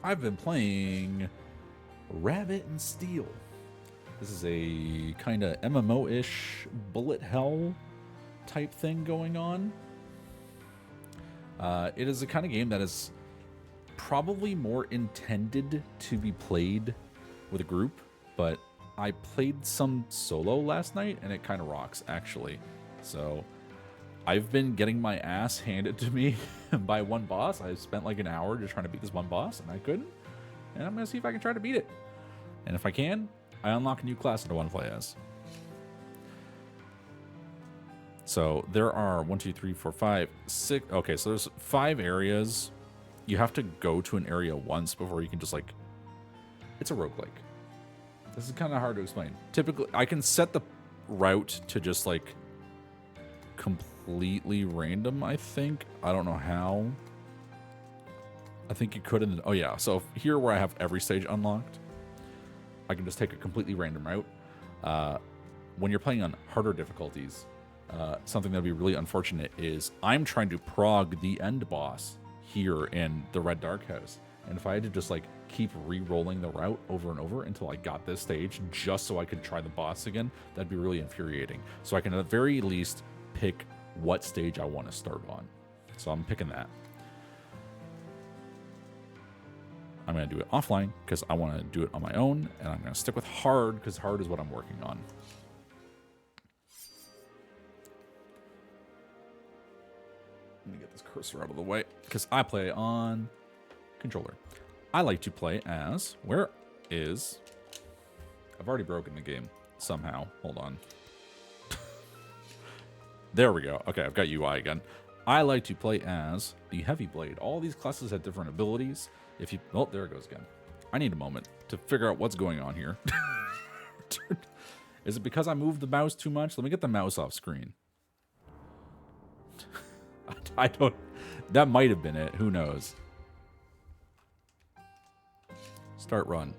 I've been playing Rabbit and Steel. This is a kind of MMO-ish bullet hell type thing going on. It is a kind of game that is probably more intended to be played with a group, but I played some solo last night and it kind of rocks, actually. So I've been getting my ass handed to me by one boss. I spent like an hour just trying to beat this one boss and I couldn't. And I'm going to see if I can try to beat it. And if I can, I unlock a new class that I want to play as. So there are 1, 2, 3, 4, 5, 6. Okay, so there's 5 areas. You have to go to an area once before you can just like... It's a roguelike. This is kind of hard to explain. Typically, I can set the route to just like completely random, I think. I don't know how. I think you could in the... Oh yeah, so here where I have every stage unlocked, I can just take a completely random route. When you're playing on harder difficulties, something that would be really unfortunate is I'm trying to prog the end boss here in the Red Dark House. And if I had to just like keep re-rolling the route over and over until I got this stage just so I could try the boss again, that'd be really infuriating. So I can at the very least pick what stage I want to start on. So I'm picking that. I'm going to do it offline because I want to do it on my own, and I'm going to stick with hard because hard is what I'm working on. Let me get this cursor out of the way because I play on controller. I like to play as... Where is... I've already broken the game somehow. Hold on. There we go. Okay, I've got UI again. I like to play as the Heavy Blade. All these classes have different abilities. If you... Oh, there it goes again. I need a moment to figure out what's going on here. Is it because I moved the mouse too much? Let me get the mouse off screen. I don't... That might have been it. Who knows? Start run.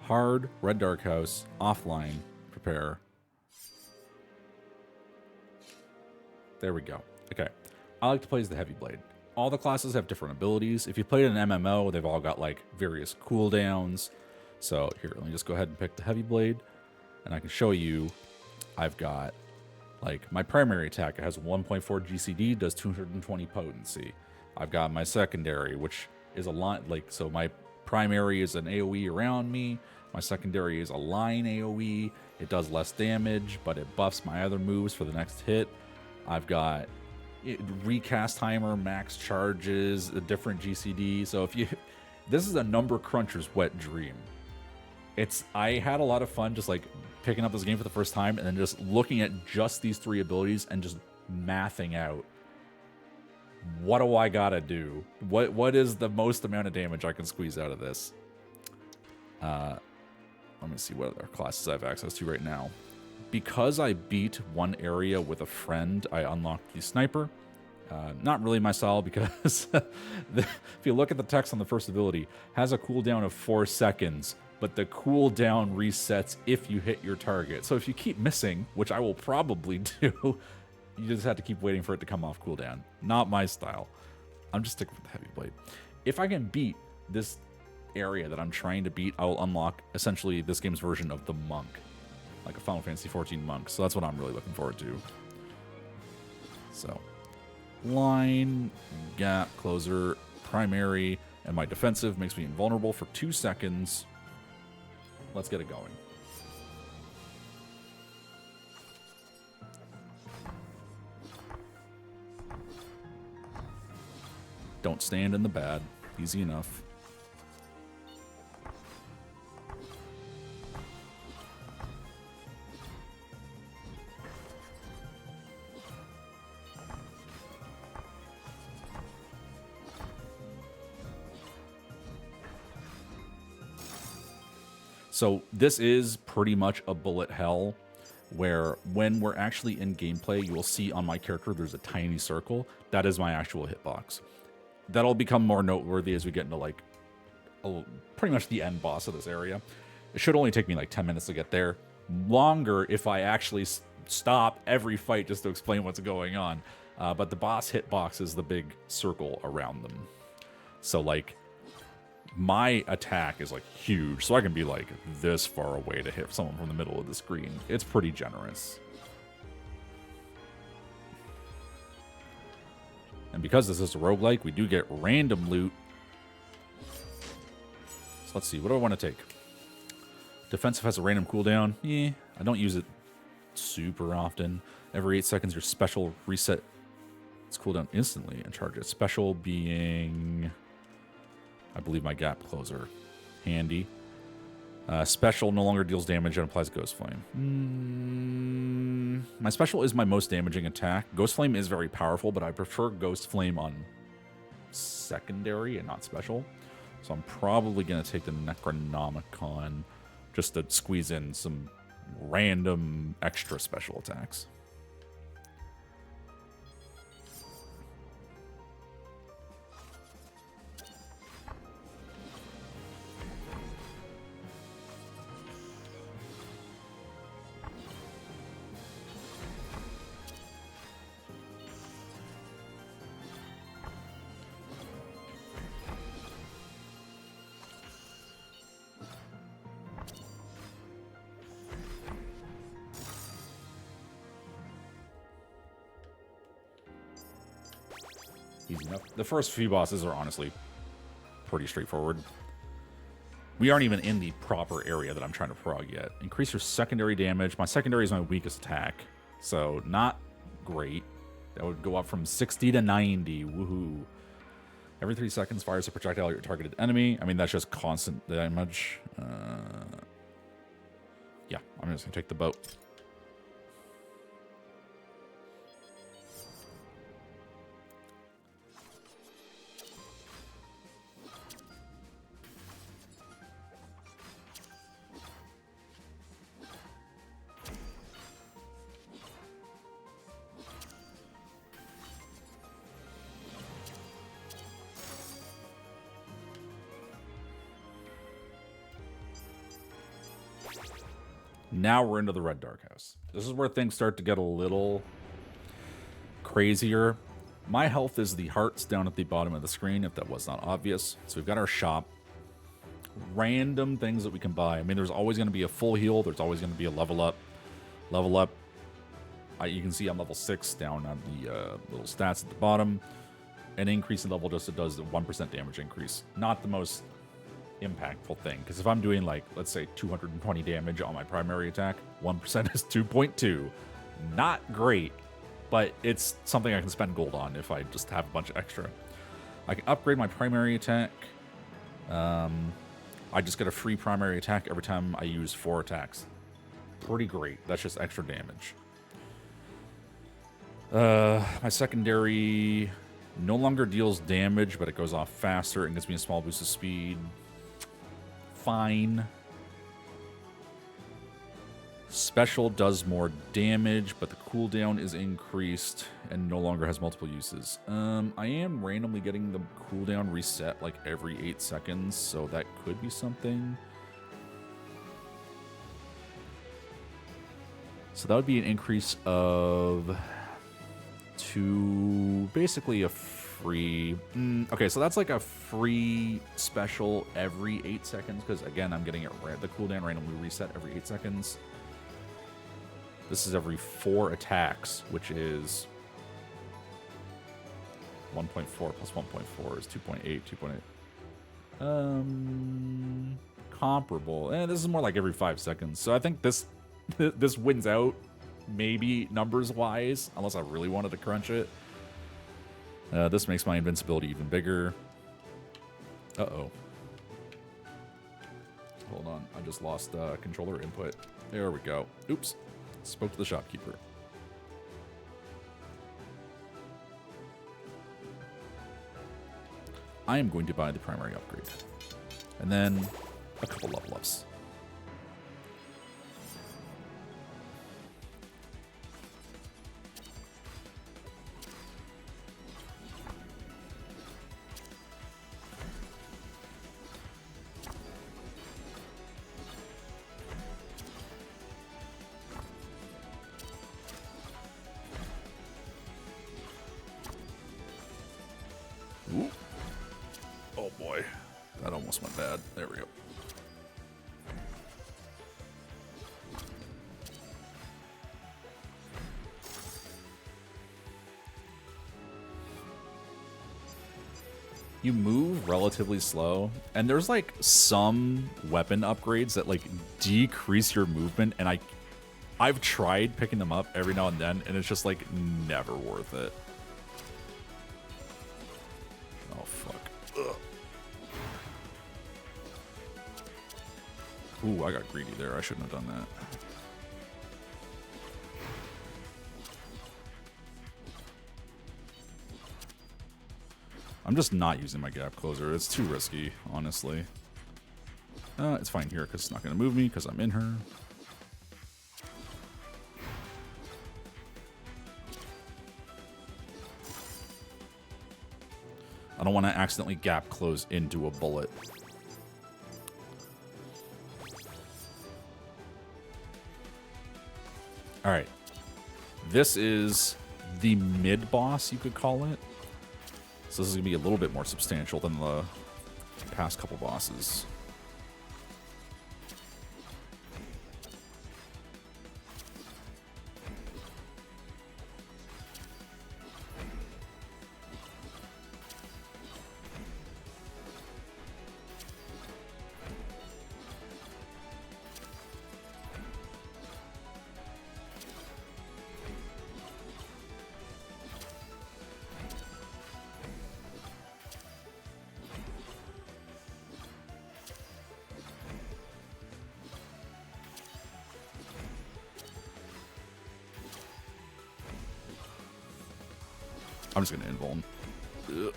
Hard, Red Dark House, offline, prepare. There we go. Okay. I like to play as the Heavy Blade. All the classes have different abilities. If you played an MMO, they've all got like various cooldowns. So here, let me just go ahead and pick the Heavy Blade. And I can show you, I've got like my primary attack. It has 1.4 GCD, does 220 potency. I've got my secondary, which is a lot like, so my primary is an AoE around me. My secondary is a line AoE. It does less damage, but it buffs my other moves for the next hit. I've got recast timer, max charges, a different GCD. So if you, this is a number cruncher's wet dream. I had a lot of fun just like picking up this game for the first time and then just looking at just these 3 abilities and just mathing out, what do I gotta do? What is the most amount of damage I can squeeze out of this? Let me see what other classes I have access to right now. Because I beat one area with a friend, I unlocked the sniper. Not really my style because if you look at the text on the first ability, has a cooldown of 4 seconds, but the cooldown resets if you hit your target. So if you keep missing, which I will probably do, you just have to keep waiting for it to come off cooldown. Not my style. I'm just sticking with the Heavy Blade. If I can beat this area that I'm trying to beat, I will unlock essentially this game's version of the Monk. Like a Final Fantasy 14 Monk. So that's what I'm really looking forward to. So, line, gap, closer, primary, and my defensive makes me invulnerable for 2 seconds. Let's get it going. Don't stand in the bad. Easy enough. So this is pretty much a bullet hell, where when we're actually in gameplay, you will see on my character there's a tiny circle. That is my actual hitbox. That'll become more noteworthy as we get into like pretty much the end boss of this area. It should only take me like 10 minutes to get there. Longer if I actually stop every fight just to explain what's going on. But the boss hitbox is the big circle around them. So like my attack is like huge, so I can be like this far away to hit someone from the middle of the screen. It's pretty generous. And because this is a roguelike, we do get random loot. So let's see, what do I want to take? Defensive has a random cooldown. Yeah, I don't use it super often. Every 8 seconds, your special reset its cooldown instantly and charge it. Special being, I believe, my gap closer. Handy. Special no longer deals damage and applies Ghost Flame. My special is my most damaging attack. Ghost Flame is very powerful, but I prefer Ghost Flame on secondary and not special. So I'm probably going to take the Necronomicon just to squeeze in some random extra special attacks. Easy enough. The first few bosses are honestly pretty straightforward. We aren't even in the proper area that I'm trying to prog yet. Increase your secondary damage. My secondary is my weakest attack, so not great. That would go up from 60 to 90. Woohoo. Every 3 seconds, fires a projectile at your targeted enemy. I mean, that's just constant damage. Yeah, I'm just going to take the boat. Now we're into the Red Dark House. This is where things start to get a little crazier. My health is the hearts down at the bottom of the screen, if that was not obvious. So we've got our shop. Random things that we can buy. I mean, there's always going to be a full heal. There's always going to be a level up. Level up. You can see I'm level 6 down on the little stats at the bottom. An increase in level just does a 1% damage increase. Not the most impactful thing, because if I'm doing, like, let's say 220 damage on my primary attack, 1% is 2.2. Not great, but it's something I can spend gold on if I just have a bunch of extra. I can upgrade my primary attack. I just get a free primary attack every time I use 4 attacks. Pretty great. That's just extra damage. My secondary no longer deals damage, but it goes off faster and gives me a small boost of speed. Fine. Special does more damage, but the cooldown is increased and no longer has multiple uses. I am randomly getting the cooldown reset like every 8 seconds, so that could be something. So that would be an increase of to basically a free. Okay, so that's like a free special every 8 seconds, because again, I'm getting it the cooldown randomly reset every 8 seconds. This is every 4 attacks, which is 1.4 plus 1.4 is 2.8, 2.8. Comparable. This is more like every 5 seconds. So I think this this wins out, maybe numbers wise, unless I really wanted to crunch it. This makes my invincibility even bigger. Uh-oh. Hold on. I just lost controller input. There we go. Oops. Spoke to the shopkeeper. I am going to buy the primary upgrade. And then a couple level ups. Ooh. Oh boy. That almost went bad. There we go. You move relatively slow, and there's like some weapon upgrades that like decrease your movement, and I've tried picking them up every now and then, and it's just like never worth it. Oh fuck. Ugh. Ooh, I got greedy there. I shouldn't have done that. I'm just not using my gap closer. It's too risky, honestly. It's fine here because it's not going to move me because I'm in her. I don't want to accidentally gap close into a bullet. All right. This is the mid boss, you could call it. So this is going to be a little bit more substantial than the past couple bosses. I'm just gonna invuln. Ugh.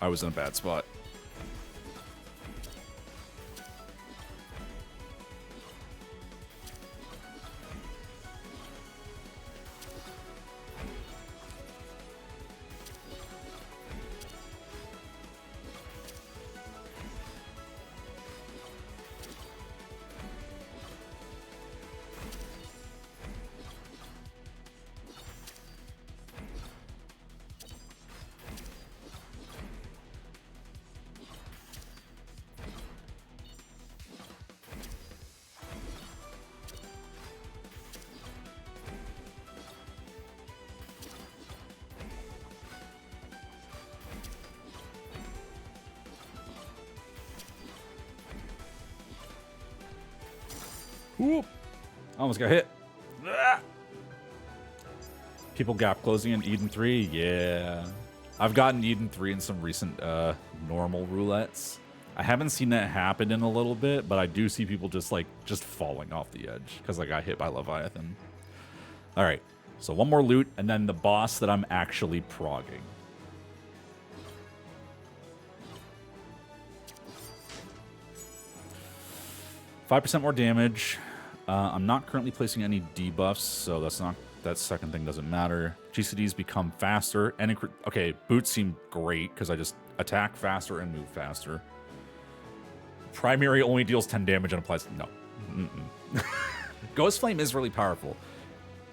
I was in a bad spot. Whoop. Almost got hit. Ah. People gap closing in Eden 3? Yeah. I've gotten Eden 3 in some recent normal roulettes. I haven't seen that happen in a little bit, but I do see people just falling off the edge because I got hit by Leviathan. All right. So one more loot, and then the boss that I'm actually progging. %5 more damage. I'm not currently placing any debuffs, so that second thing doesn't matter. GCDs become faster, and okay, boots seem great because I just attack faster and move faster. Primary only deals 10 damage and applies. No, Ghost Flame is really powerful.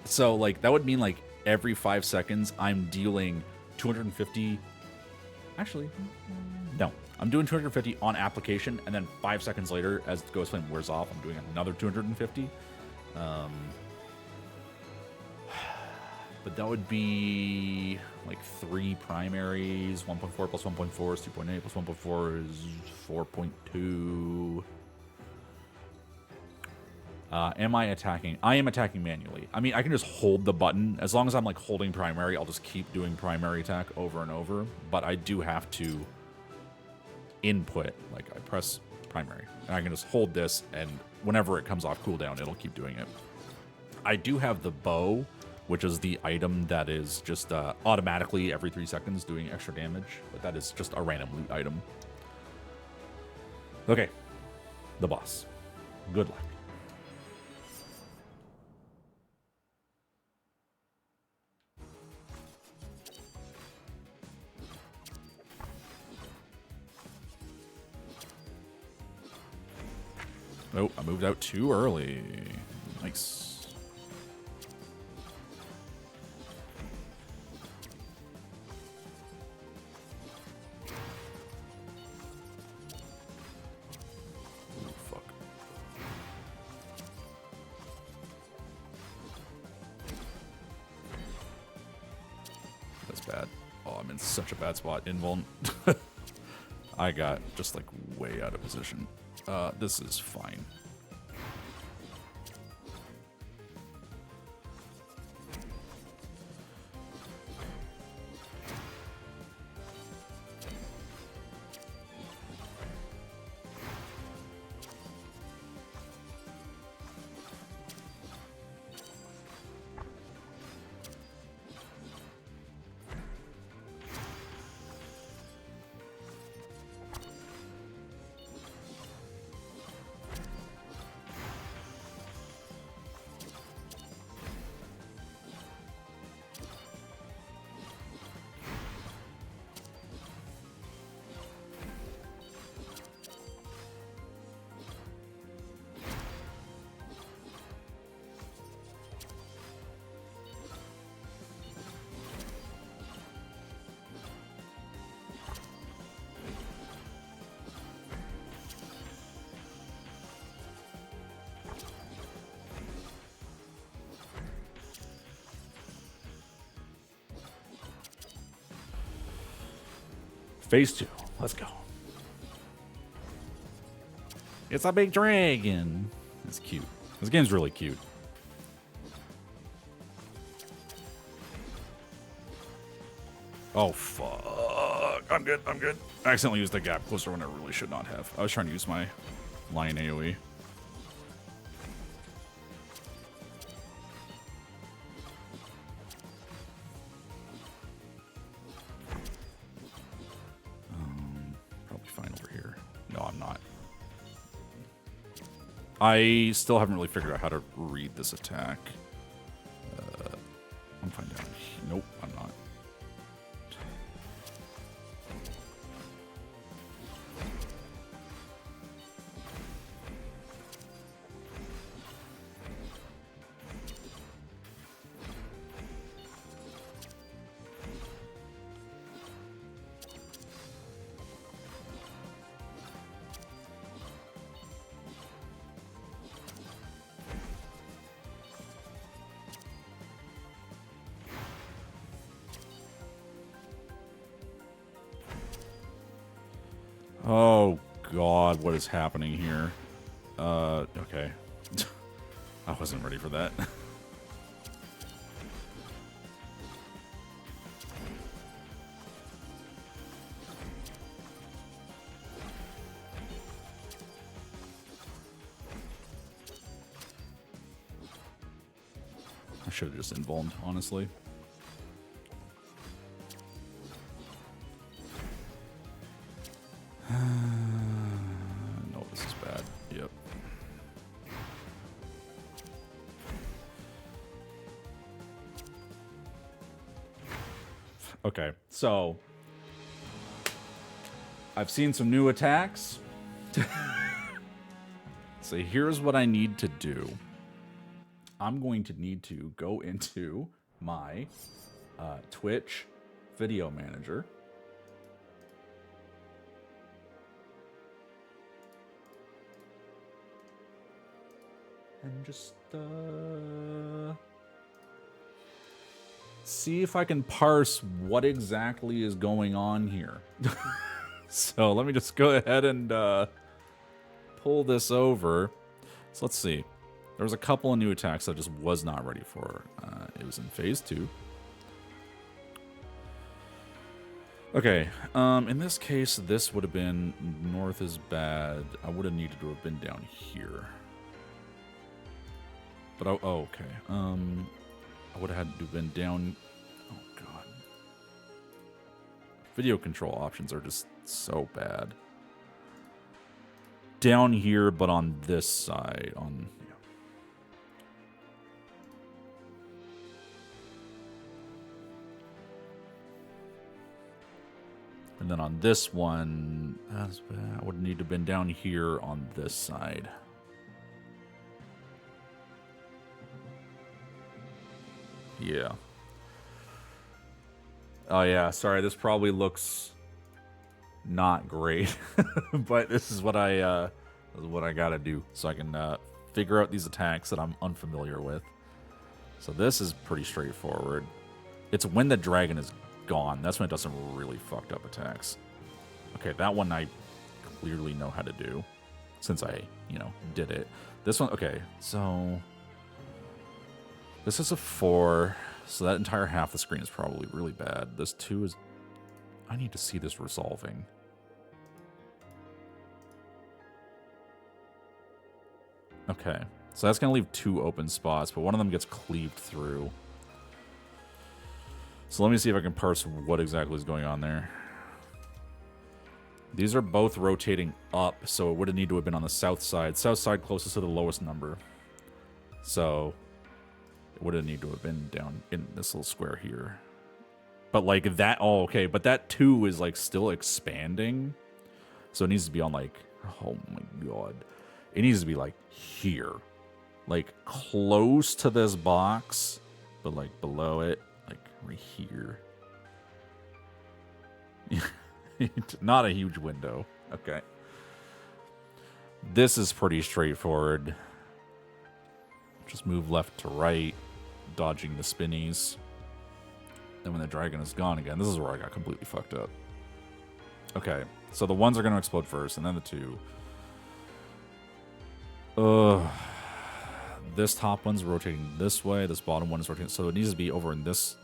So like that would mean like every 5 seconds I'm dealing 250. Actually, no. I'm doing 250 on application, and then 5 seconds later, as the Ghost Flame wears off, I'm doing another 250. But that would be like 3 primaries. 1.4 plus 1.4 is 2.8 plus 1.4 is 4.2. Am I attacking? I am attacking manually. I mean, I can just hold the button. As long as I'm like holding primary, I'll just keep doing primary attack over and over. But I do have to input, like I press primary, and I can just hold this, and whenever it comes off cooldown, it'll keep doing it. I do have the bow, which is the item that is just automatically every 3 seconds doing extra damage, but that is just a random loot item. Okay, the boss. Good luck. Oh, I moved out too early. Nice. such a bad spot. Invuln. I got just like way out of position. This is fine. Phase 2. Let's go. It's a big dragon. It's cute. This game's really cute. Oh, fuck. I'm good. I'm good. I accidentally used the gap closer when I really should not have. I was trying to use my lion AoE. I still haven't really figured out how to read this attack. I'm fine down. Nope, I'm not. Oh, God, what is happening here? Okay. I wasn't ready for that. I should have just invulned, honestly. No, this is bad. Yep. Okay, so I've seen some new attacks. So here's what I need to do. I'm going to need to go into my Twitch video manager. And just see if I can parse what exactly is going on here. So let me just go ahead and pull this over. So let's see. There was a couple of new attacks I just was not ready for. It was in phase 2. Okay, in this case, this would have been north is bad. I would have needed to have been down here. But, oh, okay. I would have had to have been down. Oh, God. Video control options are just so bad. Down here, but on this side. On. Yeah. And then on this one, that's bad. I would need to have been down here on this side. Yeah. Oh, yeah. Sorry, this probably looks not great, but this is what I gotta do so I can figure out these attacks that I'm unfamiliar with. So this is pretty straightforward. It's when the dragon is gone. That's when it does some really fucked up attacks. Okay, that one I clearly know how to do since I, you know, did it. This one, okay, so this is a 4, so that entire half the screen is probably really bad. This 2 is, I need to see this resolving. Okay, so that's going to leave 2 open spots, but one of them gets cleaved through. So let me see if I can parse what exactly is going on there. These are both rotating up, so it would have needed to have been on the south side. South side closest to the lowest number. So it would have needed to have been down in this little square here. But like that, oh, okay, but that 2 is like still expanding. So it needs to be on like, oh my god. It needs to be like here. Like close to this box, but like below it, like right here. Not a huge window. Okay. This is pretty straightforward. Just move left to right, dodging the spinnies. Then when the dragon is gone again, this is where I got completely fucked up. Okay, so the 1s are going to explode first, and then the 2. This top one's rotating this way, this bottom one is rotating, so it needs to be over in this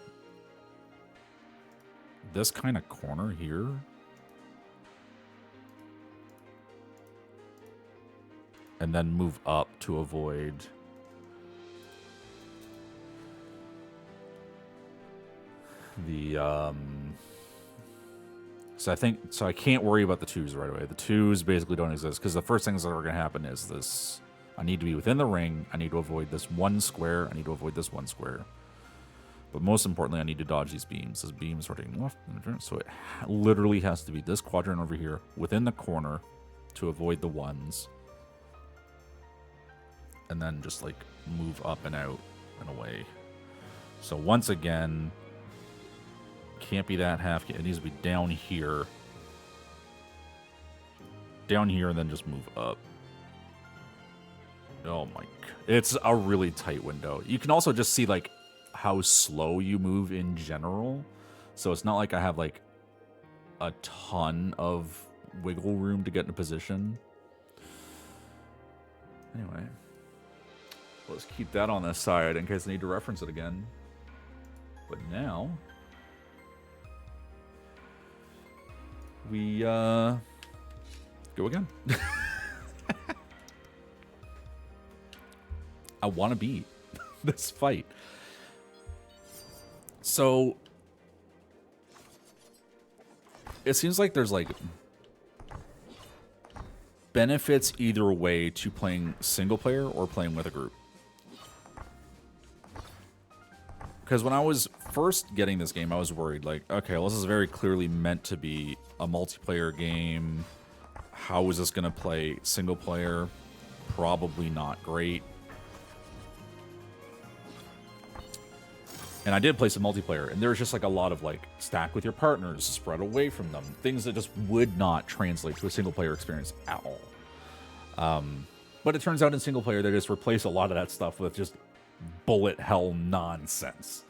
kind of corner here. And then move up to avoid the so I can't worry about the 2s right away. The 2s basically don't exist because the first things that are going to happen is this. I need to be within the ring. I need to avoid this 1 square. I need to avoid this 1 square. But most importantly, I need to dodge these beams. This beam is rotating left, so it literally has to be this quadrant over here within the corner to avoid the 1s. And then just like move up and out and away. So once again, can't be that half. It needs to be down here. Down here and then just move up. Oh my god. It's a really tight window. You can also just see like how slow you move in general. So it's not like I have like a ton of wiggle room to get in a position. Anyway. Let's keep that on this side in case I need to reference it again. But now we go again. I want to beat this fight. So it seems like there's like benefits either way to playing single player or playing with a group. Because when I was first getting this game, I was worried, like, okay, well, this is very clearly meant to be a multiplayer game. How is this going to play single player? Probably not great. And I did play some multiplayer, and there was just like a lot of like stack with your partners, spread away from them, things that just would not translate to a single player experience at all. But it turns out in single player, they just replace a lot of that stuff with just bullet hell nonsense.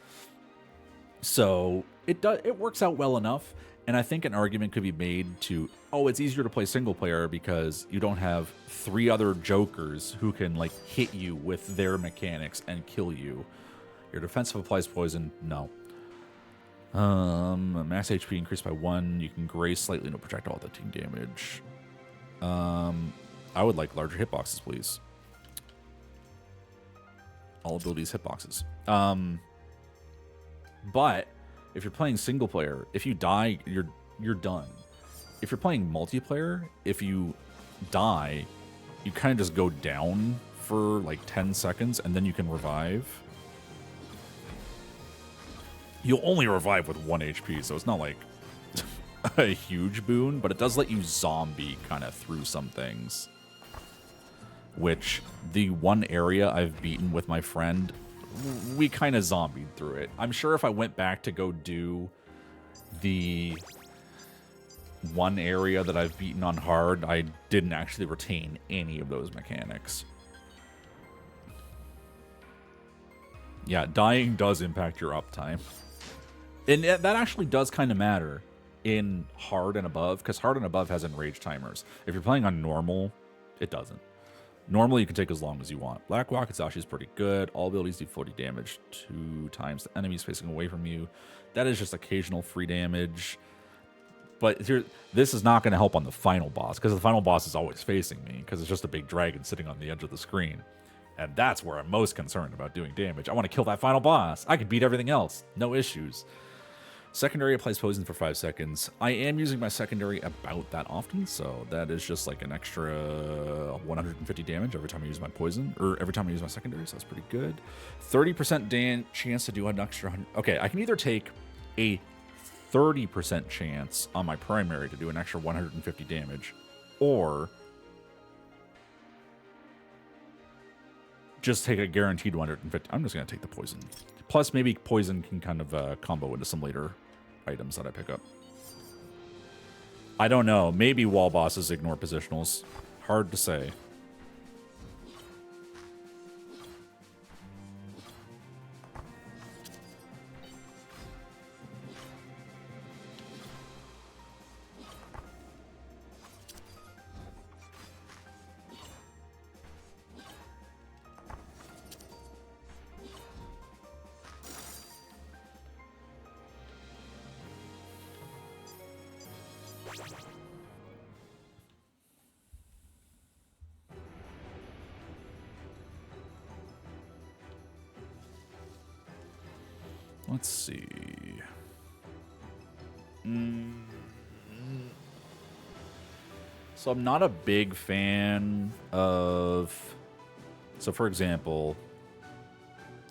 So it works out well enough, and I think an argument could be made to, oh, it's easier to play single player because you don't have 3 other jokers who can like hit you with their mechanics and kill you. Your defensive applies poison, no. Max HP increased by 1. You can graze slightly, no projectile team damage. I would like larger hitboxes, please. All abilities hitboxes. But if you're playing single player, if you die, you're done. If you're playing multiplayer, if you die, you kind of just go down for like 10 seconds and then you can revive. You'll only revive with 1 HP, so it's not like a huge boon, but it does let you zombie kind of through some things. Which, the one area I've beaten with my friend, we kind of zombied through it. I'm sure if I went back to go do the one area that I've beaten on hard, I didn't actually retain any of those mechanics. Yeah, dying does impact your uptime. And that actually does kind of matter in hard and above, because hard and above has enrage timers. If you're playing on normal, it doesn't. Normally, you can take as long as you want. Black Wakatsushi is pretty good. All abilities do 40 damage 2 times the enemies facing away from you. That is just occasional free damage. But here, this is not going to help on the final boss, because the final boss is always facing me, because it's just a big dragon sitting on the edge of the screen. And that's where I'm most concerned about doing damage. I want to kill that final boss. I can beat everything else. No issues. Secondary applies poison for 5 seconds. I am using my secondary about that often, so that is just like an extra 150 damage every time I use my poison, or every time I use my secondary, so that's pretty good. 30% chance to do an extra 100. Okay, I can either take a 30% chance on my primary to do an extra 150 damage, or just take a guaranteed 150. I'm just going to take the poison. Plus, maybe poison can kind of combo into some later items that I pick up. I don't know. Maybe wall bosses ignore positionals. Hard to say. Let's see. So I'm not a big fan of... So for example,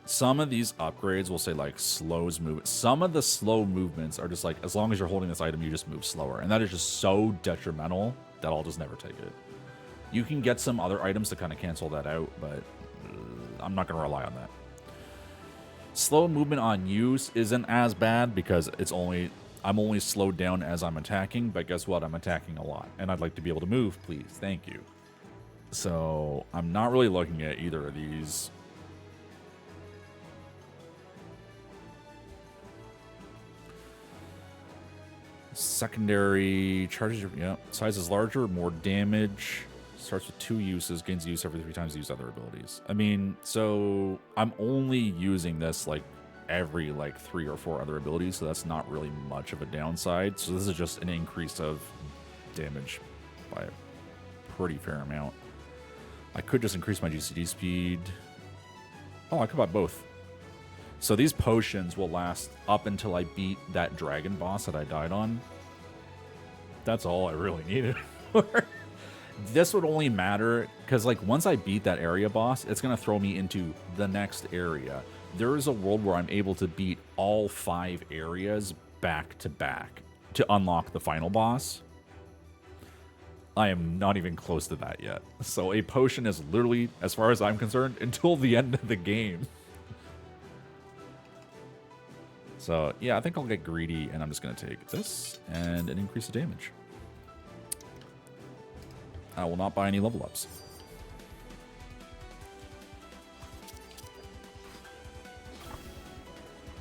some of these upgrades will say like slows move. Some of the slow movements are just like, as long as you're holding this item, you just move slower. And that is just so detrimental that I'll just never take it. You can get some other items to kind of cancel that out, but I'm not going to rely on that. Slow movement on use isn't as bad because I'm only slowed down as I'm attacking, but guess what? I'm attacking a lot, and I'd like to be able to move, please. Thank you. So I'm not really looking at either of these. Secondary charges your size is larger, more damage. Starts with 2 uses, gains use every 3 times you use other abilities. I mean, so I'm only using this like every like 3 or 4 other abilities, so that's not really much of a downside. So this is just an increase of damage by a pretty fair amount. I could just increase my GCD speed. Oh, I could buy both. So these potions will last up until I beat that dragon boss that I died on. That's all I really needed for. This would only matter because, like, once I beat that area boss, it's going to throw me into the next area. There is a world where I'm able to beat all 5 areas back to back to unlock the final boss. I am not even close to that yet. So a potion is literally, as far as I'm concerned, until the end of the game. So, yeah, I think I'll get greedy, and I'm just going to take this and an increase of damage. I will not buy any level ups.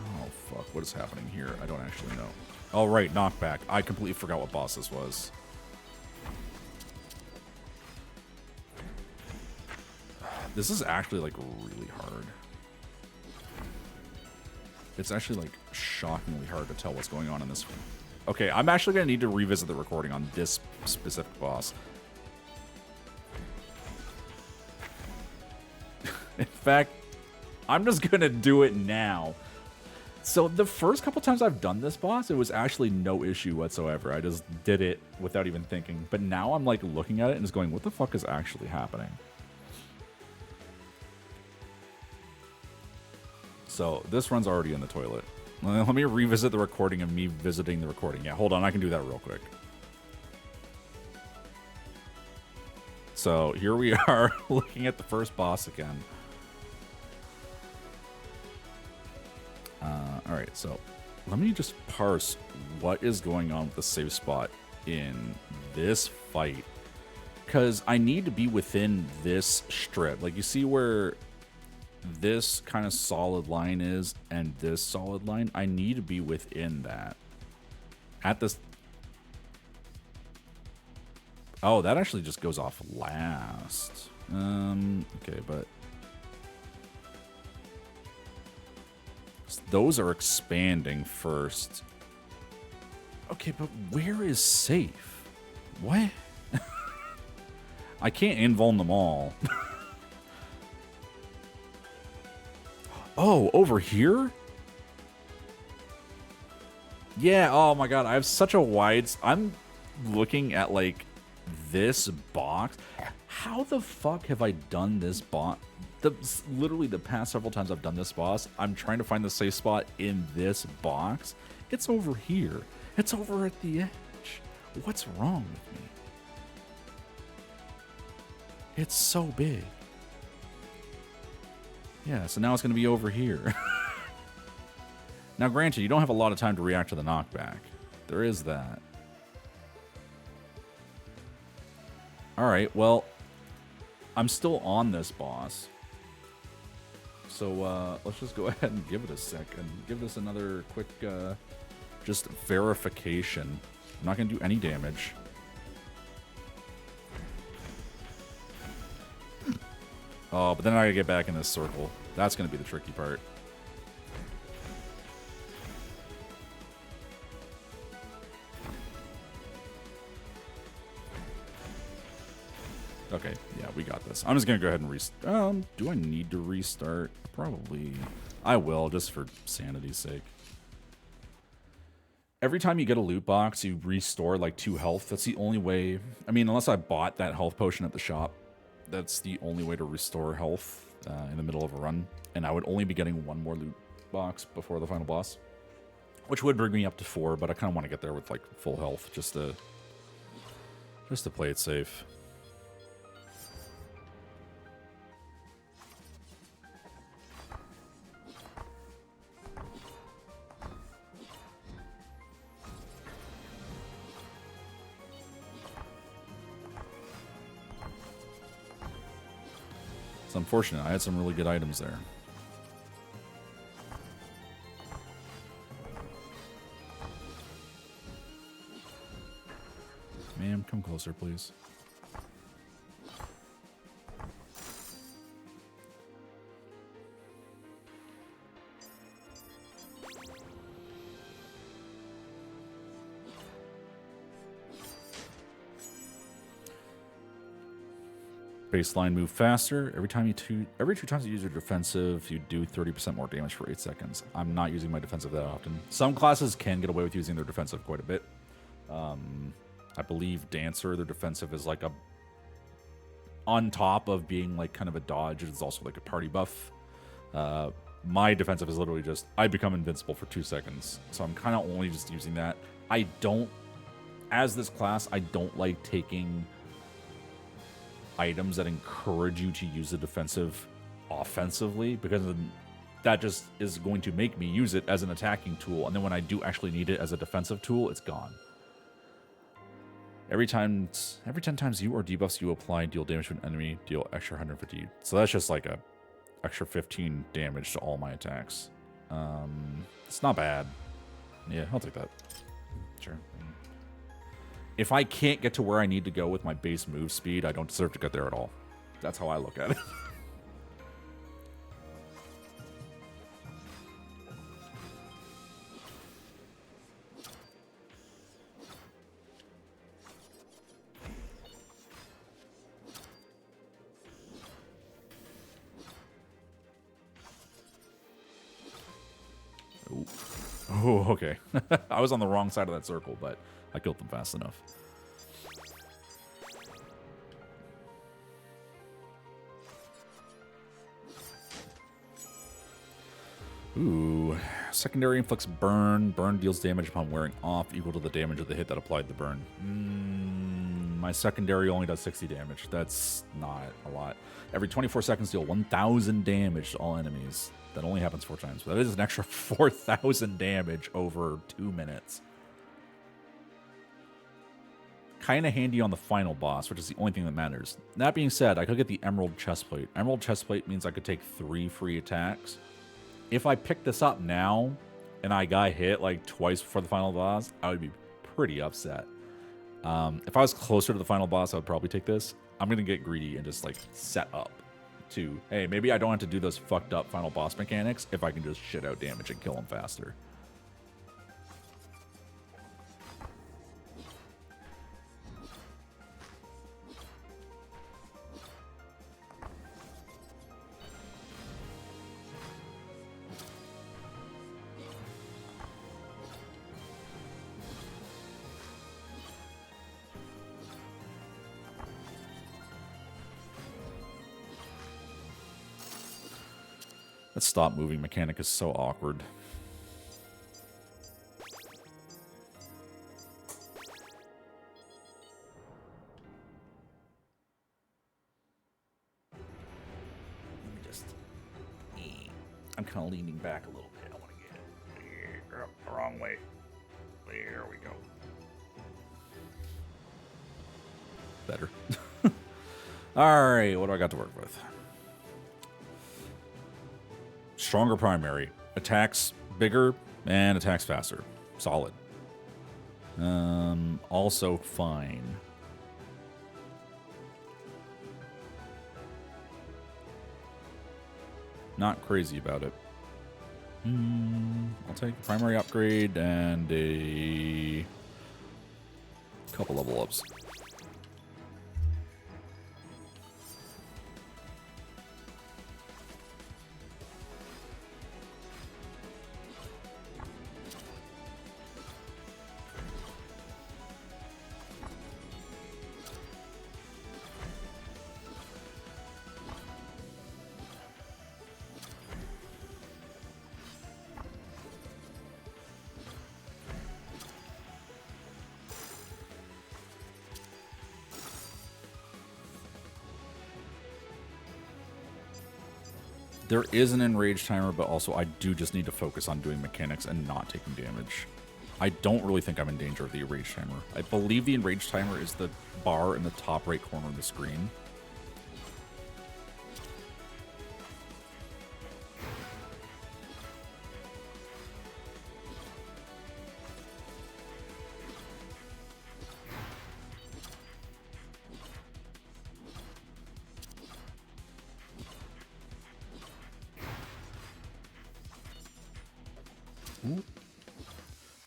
Oh, fuck. What is happening here? I don't actually know. Oh, right. Knockback. I completely forgot what boss this was. This is actually, like, really hard. It's actually, like, shockingly hard to tell what's going on in this one. Okay, I'm actually going to need to revisit the recording on this specific boss. In fact, I'm just going to do it now. So the first couple times I've done this boss, it was actually no issue whatsoever. I just did it without even thinking. But now I'm like looking at it and just going, what the fuck is actually happening? So this run's already in the toilet. Let me revisit the recording of me visiting the recording. Yeah, hold on. I can do that real quick. So here we are looking at the first boss again. All right, so let me just parse what is going on with the save spot in this fight. Because I need to be within this strip. Like, you see where this kind of solid line is and this solid line, I need to be within that. At this... Oh, that actually just goes off last. Okay, but... Those are expanding first. Okay, but where is safe? What? I can't invuln them all. Oh, over here? Yeah, oh my god, I have such a wide... I'm looking at, like, this box. How the fuck have I done this boss? Literally the past several times I've done this boss, I'm trying to find the safe spot in this box. It's over here. It's over at the edge. What's wrong with me? It's so big. Yeah, so now it's going to be over here. Now, granted, you don't have a lot of time to react to the knockback. There is that. Alright, well, I'm still on this boss. So, let's just go ahead and give it a sec and give this another quick, just verification. I'm not going to do any damage. Oh, but then I gotta get back in this circle. That's gonna be the tricky part. Okay, yeah, we got this. I'm just gonna go ahead and restart. Do I need to restart? Probably. I will, just for sanity's sake. Every time you get a loot box, you restore like 2 health. That's the only way. I mean, unless I bought that health potion at the shop. That's the only way to restore health in the middle of a run. And I would only be getting 1 more loot box before the final boss. Which would bring me up to 4, but I kind of want to get there with like full health just to play it safe. It's unfortunate. I had some really good items there. Ma'am, come closer, please. Baseline move faster. Every 2 times you use your defensive, you do 30% more damage for 8 seconds. I'm not using my defensive that often. Some classes can get away with using their defensive quite a bit. I believe Dancer, their defensive is like a... On top of being like kind of a dodge, it's also like a party buff. My defensive is literally just, I become invincible for 2 seconds. So I'm kind of only just using that. I don't... As this class, I don't like taking items that encourage you to use the defensive offensively, because that just is going to make me use it as an attacking tool, and then when I do actually need it as a defensive tool, it's gone. Every 10 times you or debuffs you apply deal damage to an enemy, deal extra 150. So that's just like a extra 15 damage to all my attacks. It's not bad. Yeah, I'll take that. Sure. If I can't get to where I need to go with my base move speed, I don't deserve to get there at all. That's how I look at it. Oh, okay. I was on the wrong side of that circle, but I killed them fast enough. Ooh. Secondary inflicts burn. Burn deals damage upon wearing off, equal to the damage of the hit that applied the burn. My secondary only does 60 damage. That's not a lot. Every 24 seconds, deal 1,000 damage to all enemies. That only happens 4 times. So that is an extra 4,000 damage over 2 minutes. kind of handy on the final boss, which is the only thing that matters. That being said, I could get the Emerald Chestplate. Emerald Chestplate means I could take 3 free attacks. If I pick this up now and I got hit like twice before the final boss, I would be pretty upset. If I was closer to the final boss, I would probably take this. I'm going to get greedy and just like set up to, hey, maybe I don't have to do those fucked up final boss mechanics if I can just shit out damage and kill him faster. That stop moving mechanic is so awkward. Let me just... I'm kind of leaning back a little bit. I want to get it the wrong way. There we go. Better. All right, what do I got to work with? Stronger primary. Attacks bigger and attacks faster. Solid. Also fine. Not crazy about it. I'll take the primary upgrade and a couple level ups. There is an enrage timer, but also I do just need to focus on doing mechanics and not taking damage. I don't really think I'm in danger of the enrage timer. I believe the enrage timer is the bar in the top right corner of the screen.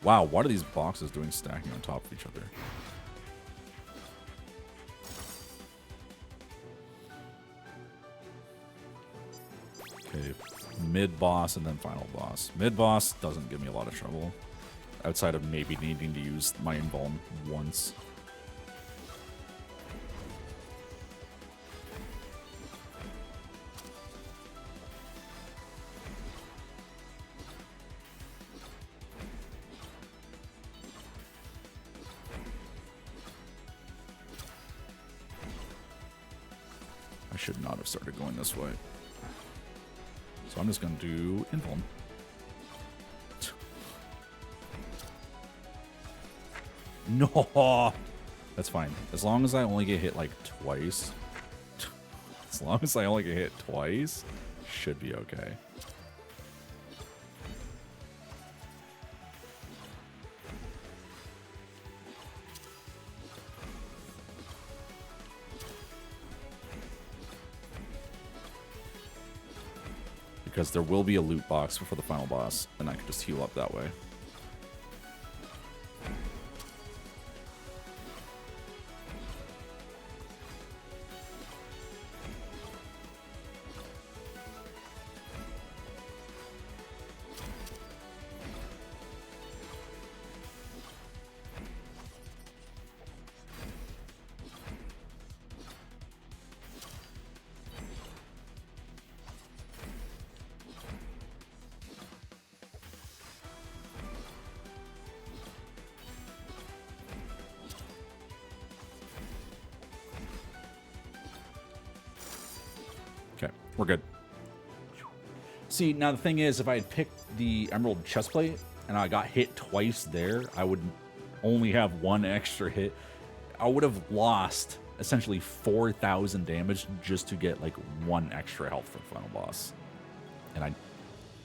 Wow, what are these boxes doing stacking on top of each other? Okay, mid-boss and then final boss. Mid-boss doesn't give me a lot of trouble, outside of maybe needing to use my invuln once. Should not have started going this way. So I'm just going to do invuln. No! That's fine. As long as I only get hit like twice. As long as I only get hit twice, should be okay. Because there will be a loot box before the final boss, and I can just heal up that way. We're good. See, now the thing is, if I had picked the Emerald Chestplate and I got hit twice there, I would only have one extra hit. I would have lost essentially 4,000 damage just to get like 1 extra health for the final boss. And I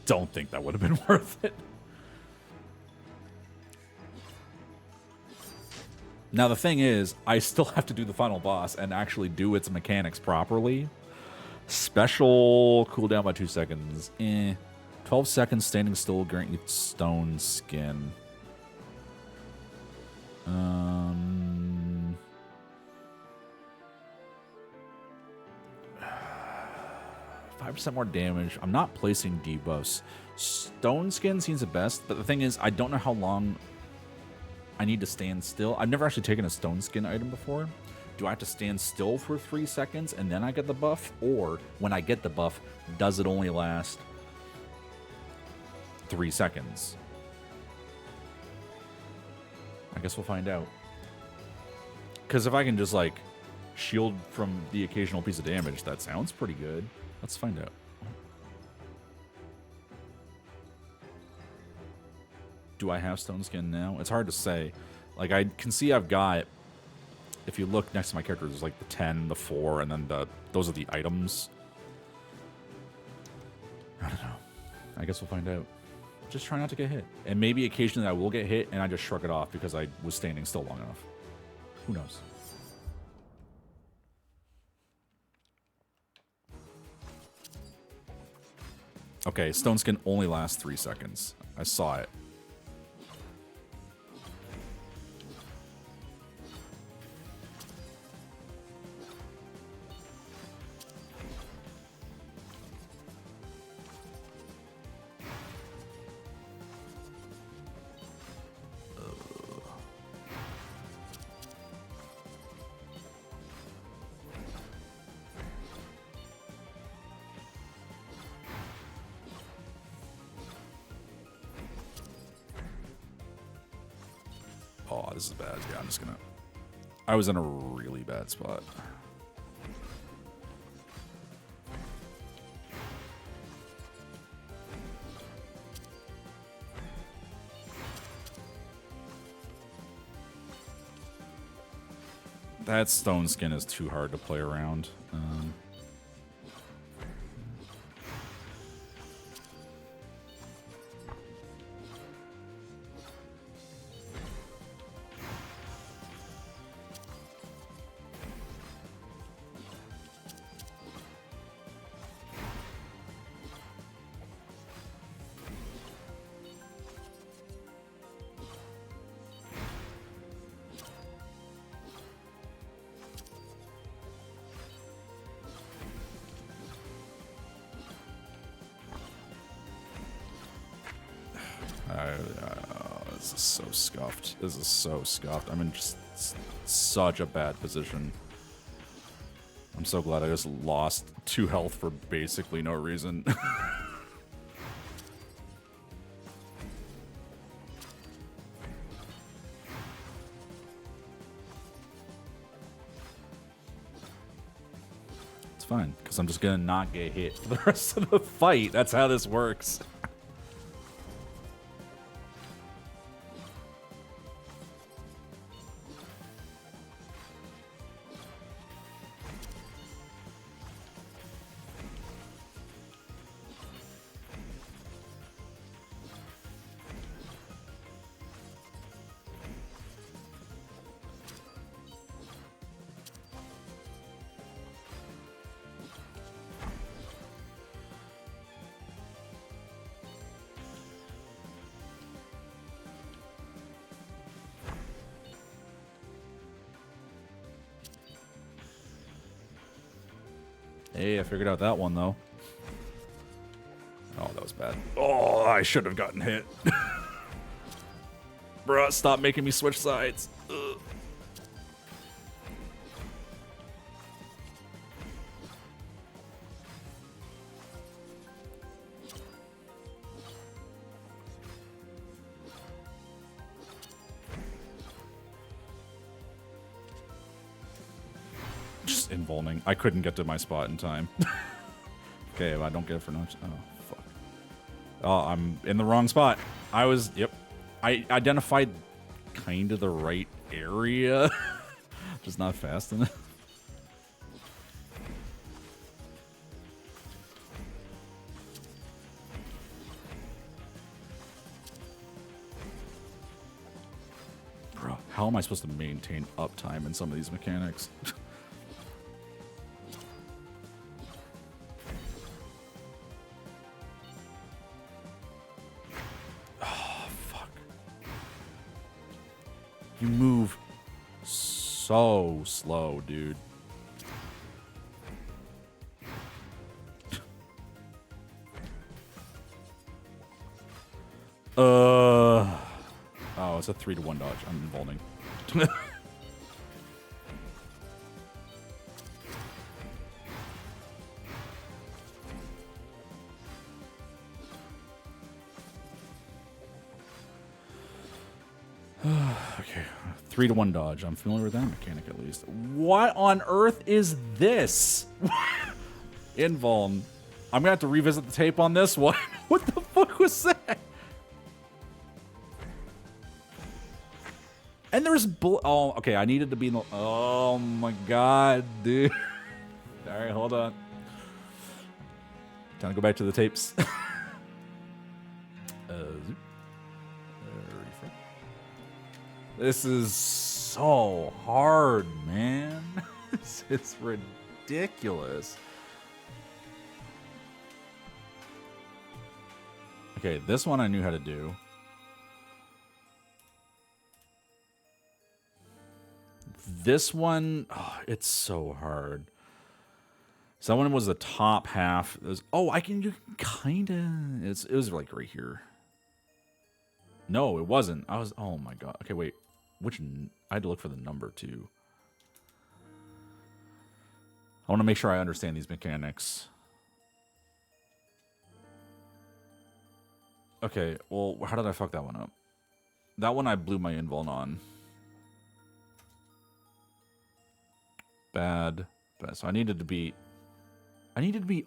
don't think that would have been worth it. Now the thing is, I still have to do the final boss and actually do its mechanics properly. Special cooldown by 2 seconds. 12 seconds standing still, grant you stone skin. 5% more damage. I'm not placing debuffs. Stone skin seems the best, but the thing is, I don't know how long I need to stand still. I've never actually taken a stone skin item before. Do I have to stand still for 3 seconds and then I get the buff? Or when I get the buff, does it only last 3 seconds? I guess we'll find out. Because if I can just, like, shield from the occasional piece of damage, that sounds pretty good. Let's find out. Do I have stone skin now? It's hard to say. Like, I can see I've got... If you look next to my character, there's, like, the 10, the 4, and then those are the items. I don't know. I guess we'll find out. Just try not to get hit. And maybe occasionally I will get hit, and I just shrug it off because I was standing still long enough. Who knows? Okay, stone skin only lasts 3 seconds. I saw it. Oh, this is bad. Yeah, I'm just gonna... I was in a really bad spot. That stone skin is too hard to play around. This is so scuffed. This is so scuffed. I'm in just such a bad position. I'm so glad I just lost 2 health for basically no reason. It's fine, because I'm just gonna not get hit for the rest of the fight. That's how this works. Hey, I figured out that one, though. Oh, that was bad. Oh, I should have gotten hit. Bruh, stop making me switch sides. Ugh. Just invulning. I couldn't get to my spot in time. Okay, if I don't get it for no... Oh, fuck. Oh, I'm in the wrong spot. I was... Yep. I identified kind of the right area. Just not fast enough. Bro, how am I supposed to maintain uptime in some of these mechanics? Oh, fuck. You move so slow, dude. Oh, it's a 3-to-1 dodge. I'm involving. Okay, 3-to-1 dodge. I'm familiar with that mechanic at least. What on earth is this? Invuln. I'm gonna have to revisit the tape on this one. What the fuck was that? And there's oh, okay. I needed to be in the. Oh my god, dude. All right, hold on. Time to go back to the tapes. This is so hard, man. This is ridiculous. Okay, this one I knew how to do. This one, oh, it's so hard. So that one was the top half. It was, oh, you can kind of. It was like right here. No, it wasn't. Oh my god. Okay, wait. I had to look for the number too. I want to make sure I understand these mechanics. Okay, well, how did I fuck that one up? That one I blew my invuln on. Bad. So I needed to be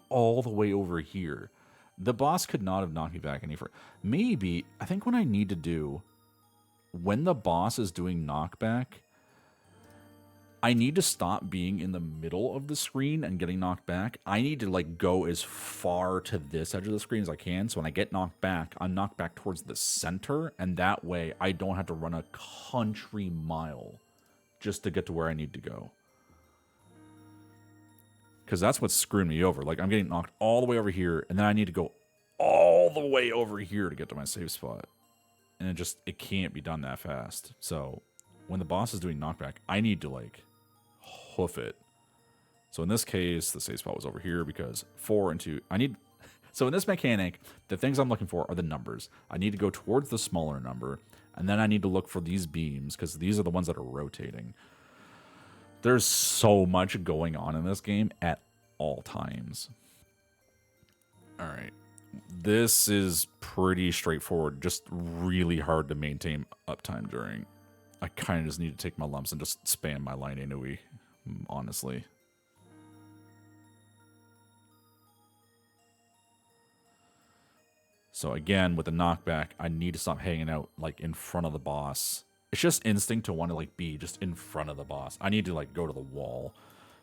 all the way over here. The boss could not have knocked me back any further. Maybe, I think what I need to do, when the boss is doing knockback, I need to stop being in the middle of the screen and getting knocked back. I need to like go as far to this edge of the screen as I can. So when I get knocked back, I'm knocked back towards the center. And that way I don't have to run a country mile just to get to where I need to go. Because that's what's screwing me over. Like, I'm getting knocked all the way over here, and then I need to go all the way over here to get to my safe spot. And it can't be done that fast. So, when the boss is doing knockback, I need to, like, hoof it. So, in this case, the safe spot was over here because 4 and 2... So, in this mechanic, the things I'm looking for are the numbers. I need to go towards the smaller number, and then I need to look for these beams, because these are the ones that are rotating. There's so much going on in this game at all times. All right. This is pretty straightforward. Just really hard to maintain uptime during. I kind of just need to take my lumps and just spam my line Inui, honestly. So again, with the knockback, I need to stop hanging out like in front of the boss. It's just instinct to want to like be just in front of the boss. I need to like go to the wall.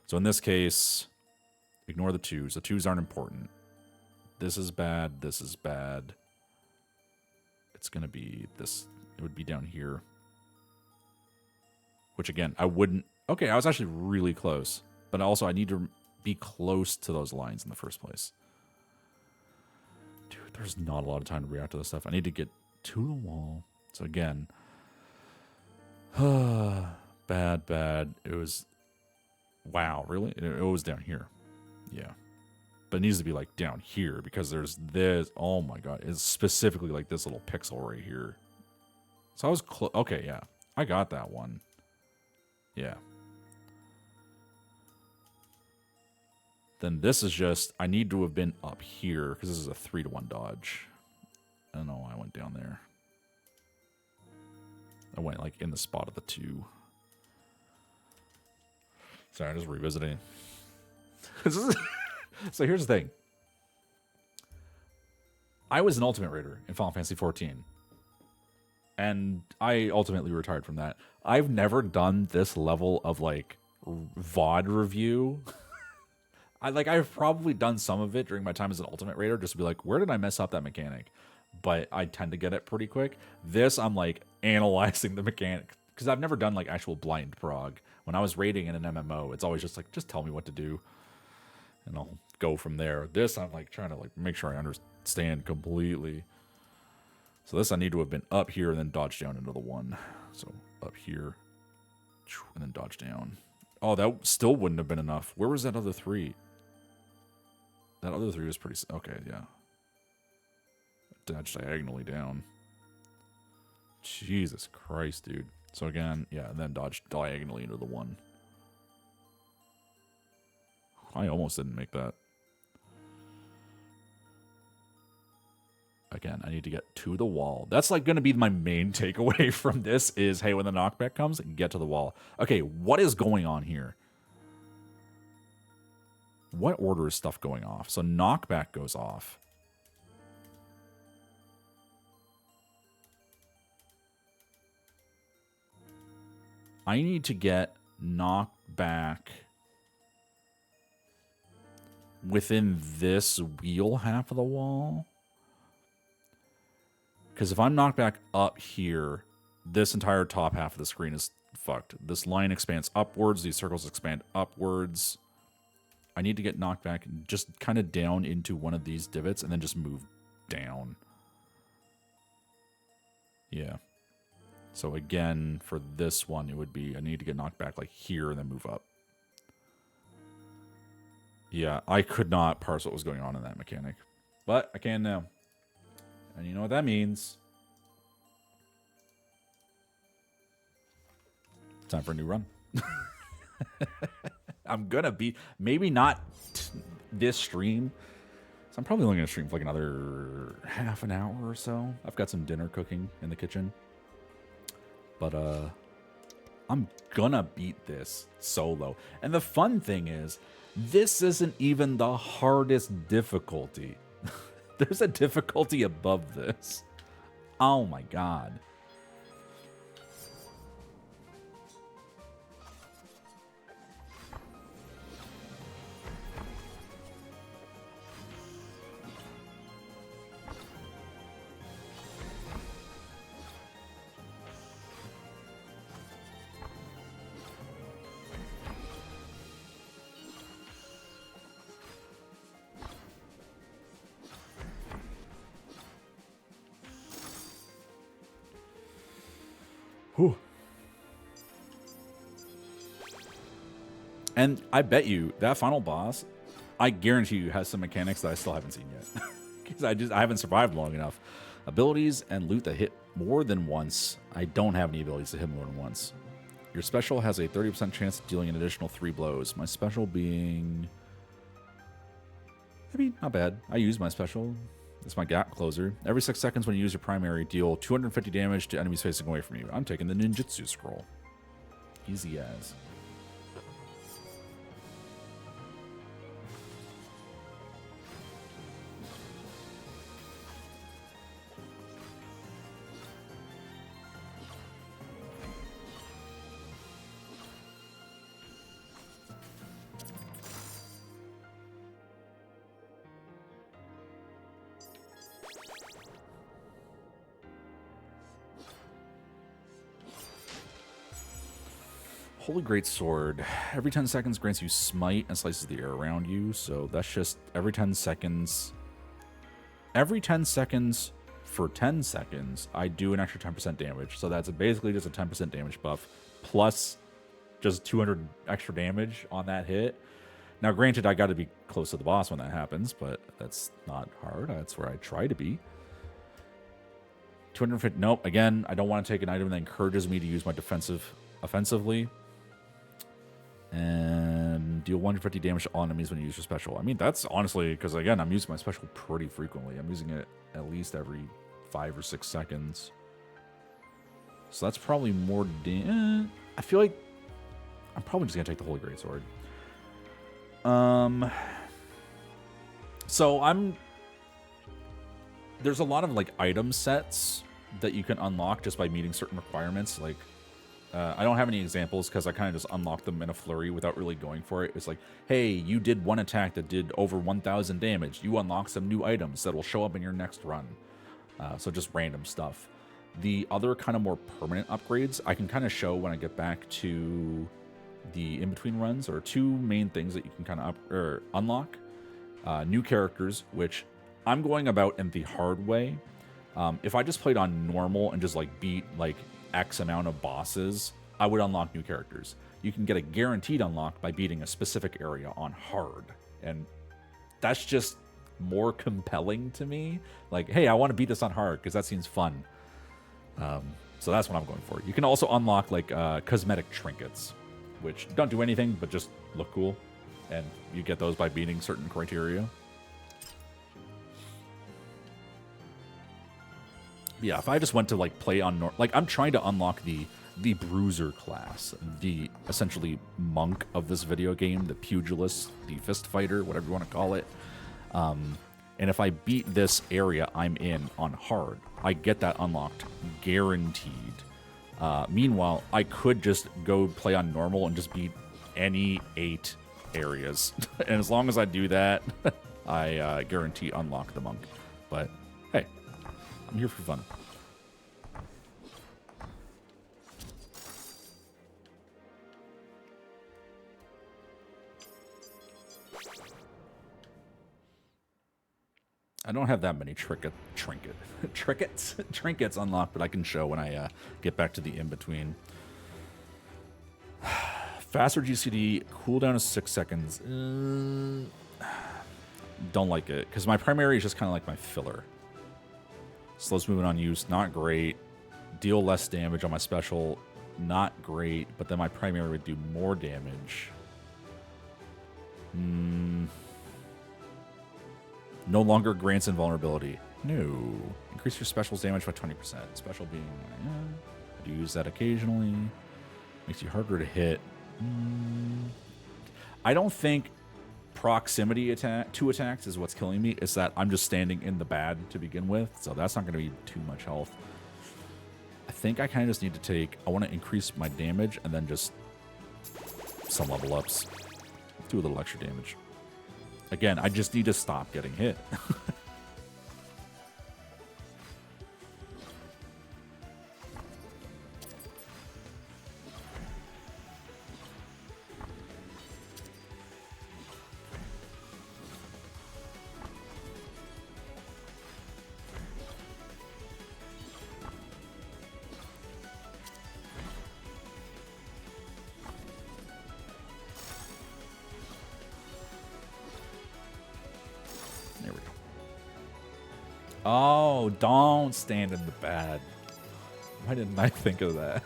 So in this case, ignore the 2s. The 2s aren't important. This is bad. This is bad. It's going to be this. It would be down here. Which again, I wouldn't. Okay, I was actually really close. But also I need to be close to those lines in the first place. Dude, there's not a lot of time to react to this stuff. I need to get to the wall. So again... bad. It was... Wow, really? It was down here. Yeah. But it needs to be, like, down here, because there's this... Oh, my God. It's specifically, like, this little pixel right here. So I was close... Okay, yeah. I got that one. Yeah. Then this is just... I need to have been up here, because this is a 3-to-1 dodge. I don't know why I went down there. I went, like, in the spot of the 2. Sorry, I'm just revisiting. So here's the thing. I was an Ultimate Raider in Final Fantasy XIV. and I ultimately retired from that. I've never done this level of like VOD review. I've probably done some of it during my time as an Ultimate Raider, just to be like, where did I mess up that mechanic? But I tend to get it pretty quick. This, I'm like analyzing the mechanic because I've never done like actual blind prog. When I was raiding in an MMO, it's always just like, just tell me what to do, and I'll go from there. This, I'm like trying to like make sure I understand completely. So this, I need to have been up here and then dodge down into the one. So up here, and then dodge down. Oh, that still wouldn't have been enough. Where was that other 3? That other 3 was pretty... Okay, yeah. Dodge diagonally down. Jesus Christ, dude. So again, yeah, and then dodge diagonally into the 1. I almost didn't make that. Again, I need to get to the wall. That's like going to be my main takeaway from this is, hey, when the knockback comes, get to the wall. Okay, what is going on here? What order is stuff going off? So knockback goes off. I need to get knockback within this wheel half of the wall. Because if I'm knocked back up here, this entire top half of the screen is fucked. This line expands upwards. These circles expand upwards. I need to get knocked back just kind of down into one of these divots and then just move down. Yeah. So again, for this one, it would be I need to get knocked back like here and then move up. Yeah, I could not parse what was going on in that mechanic. But I can now. And you know what that means. Time for a new run. I'm gonna be, maybe not this stream. So I'm probably only gonna stream for like another half an hour or so. I've got some dinner cooking in the kitchen. But I'm gonna beat this solo. And the fun thing is, this isn't even the hardest difficulty. There's a difficulty above this. Oh my god. Whew. And I bet you that final boss, I guarantee you, has some mechanics that I still haven't seen yet. Because I haven't survived long enough. Abilities and loot that hit more than once. I don't have any abilities that hit more than once. Your special has a 30% chance of dealing an additional 3 blows. My special being... I mean, not bad. I use my special. It's my gap closer. Every 6 seconds when you use your primary, deal 250 damage to enemies facing away from you. I'm taking the ninjutsu scroll. Easy as. Holy Great Sword. Every 10 seconds grants you smite and slices the air around you. So that's just every 10 seconds. Every 10 seconds for 10 seconds, I do an extra 10% damage. So that's basically just a 10% damage buff plus just 200 extra damage on that hit. Now, granted, I got to be close to the boss when that happens, but that's not hard. That's where I try to be. 250. Nope. Again, I don't want to take an item that encourages me to use my offensively. And deal 150 damage to all enemies when you use your special. I mean, that's honestly, because again, I'm using my special pretty frequently. I'm using it at least every 5 or 6 seconds. So that's probably more I feel like I'm probably just going to take the Holy Greatsword. So there's a lot of like item sets that you can unlock just by meeting certain requirements. Like, I don't have any examples because I kind of just unlocked them in a flurry without really going for it. It's like, hey, you did one attack that did over 1,000 damage. You unlock some new items that will show up in your next run. So just random stuff. The other kind of more permanent upgrades I can kind of show when I get back to the in-between runs. There are two main things that you can kind of unlock. New characters, which I'm going about in the hard way. If I just played on normal and just like beat like X amount of bosses, I would unlock new characters. You can get a guaranteed unlock by beating a specific area on hard. And that's just more compelling to me. Like, hey, I want to beat this on hard because that seems fun. So that's what I'm going for. You can also unlock like cosmetic trinkets, which don't do anything but just look cool. And you get those by beating certain criteria. Yeah, if I just went to like play on like I'm trying to unlock the bruiser class, the essentially monk of this video game, the pugilist, the fist fighter, whatever you want to call it. And if I beat this area I'm in on hard, I get that unlocked guaranteed. Meanwhile, I could just go play on normal and just beat any 8 areas. And as long as I do that, I guarantee unlock the monk. But hey, I'm here for fun. I don't have that many trinkets unlocked, but I can show when I get back to the in-between. Faster GCD, cooldown is 6 seconds. Don't like it, because my primary is just kind of like my filler. Slows movement on use, not great. Deal less damage on my special, not great, but then my primary would do more damage. No longer grants invulnerability. No. Increase your special's damage by 20%. Special being, I do use that occasionally. Makes you harder to hit. I don't think proximity to attacks is what's killing me. It's that I'm just standing in the bad to begin with, so that's not going to be too much health. I think I kind of just need to take... I want to increase my damage and then just some level ups. Do a little extra damage. Again, I just need to stop getting hit. Oh, don't stand in the bad. Why didn't I think of that?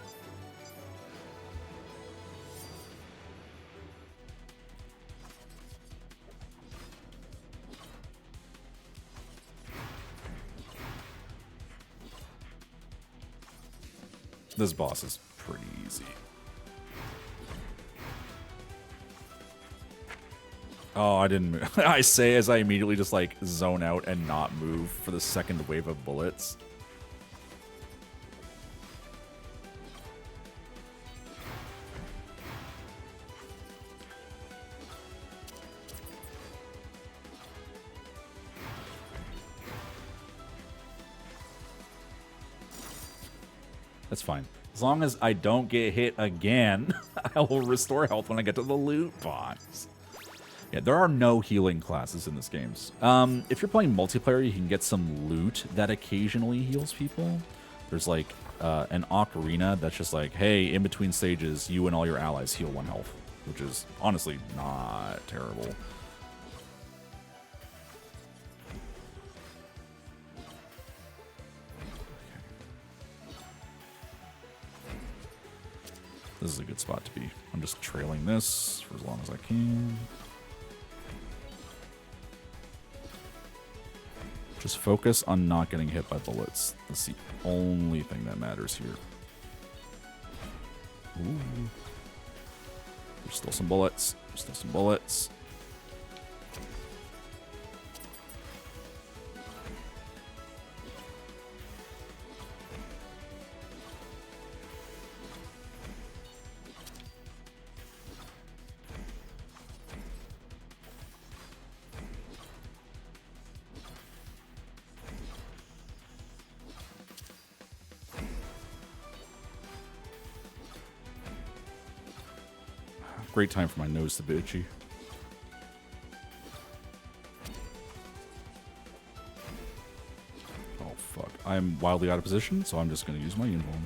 This boss is pretty easy. Oh, I didn't move. I say as I immediately just like zone out and not move for the second wave of bullets. That's fine. As long as I don't get hit again, I will restore health when I get to the loot box. Yeah, there are no healing classes in this game. If you're playing multiplayer, you can get some loot that occasionally heals people. There's like an ocarina that's just like, hey, in between stages, you and all your allies heal 1 health, which is honestly not terrible. This is a good spot to be. I'm just trailing this for as long as I can. Just focus on not getting hit by bullets. That's the only thing that matters here. Ooh. There's still some bullets. There's still some bullets. Great time for my nose to be itchy. Oh, fuck. I'm wildly out of position, so I'm just going to use my invuln.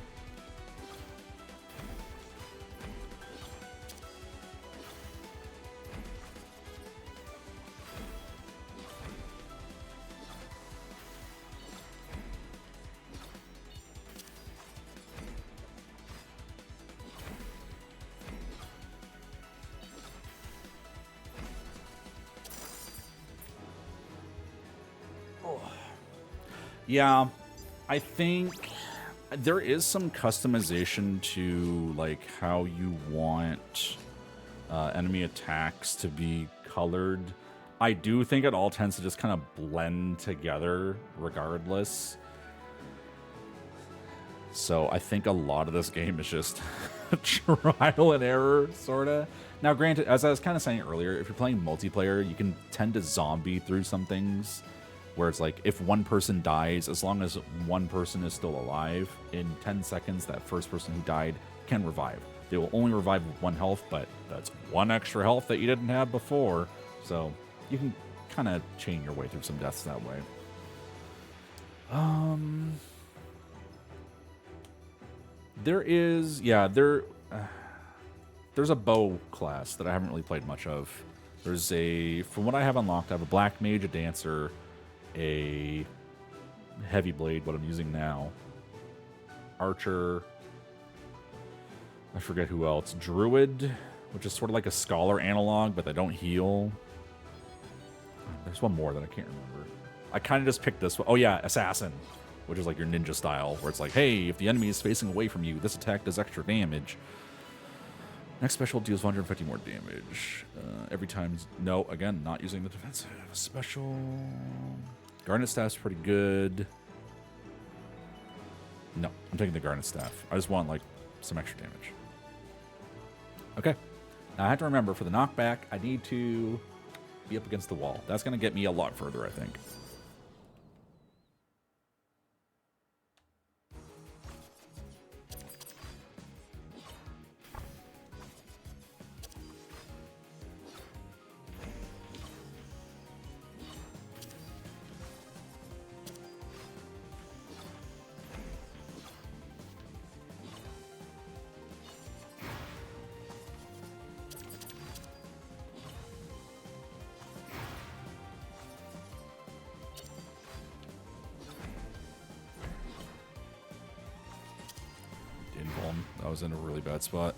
Yeah, I think there is some customization to like how you want enemy attacks to be colored. I do think it all tends to just kind of blend together regardless. So I think a lot of this game is just trial and error, sort of. Now, granted, as I was kind of saying earlier, if you're playing multiplayer, you can tend to zombie through some things. Where it's like, if one person dies, as long as one person is still alive, in 10 seconds, that first person who died can revive. They will only revive with 1 health, but that's 1 extra health that you didn't have before. So you can kind of chain your way through some deaths that way. There is, yeah, there's a bow class that I haven't really played much of. There's from what I have unlocked, I have a black mage, a dancer, a heavy blade, what I'm using now, archer, I forget who else, druid, which is sort of like a scholar analog, but they don't heal. There's one more that I can't remember. I kind of just picked this one. Oh yeah, assassin, which is like your ninja style, where it's like, hey, if the enemy is facing away from you, this attack does extra damage. Next special deals 150 more damage. Every time... No, again, not using the defensive. Special... Garnet Staff's pretty good. No, I'm taking the Garnet Staff. I just want, like, some extra damage. Okay. Now, I have to remember, for the knockback, I need to be up against the wall. That's going to get me a lot further, I think. I was in a really bad spot.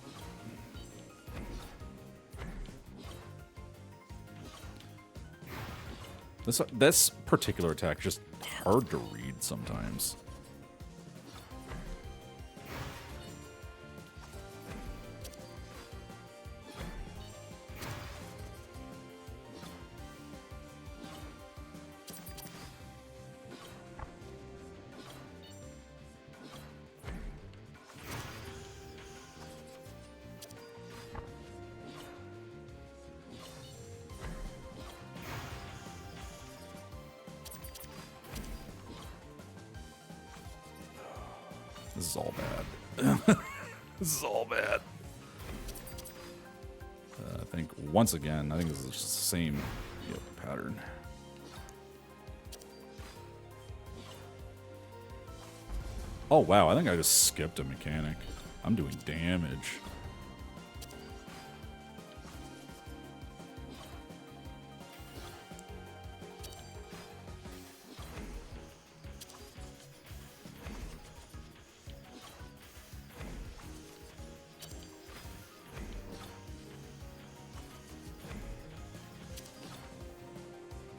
This particular attack just hard to read sometimes. This is all bad. This is all bad. I think once again, I think this is just the same pattern. Oh wow, I think I just skipped a mechanic. I'm doing damage.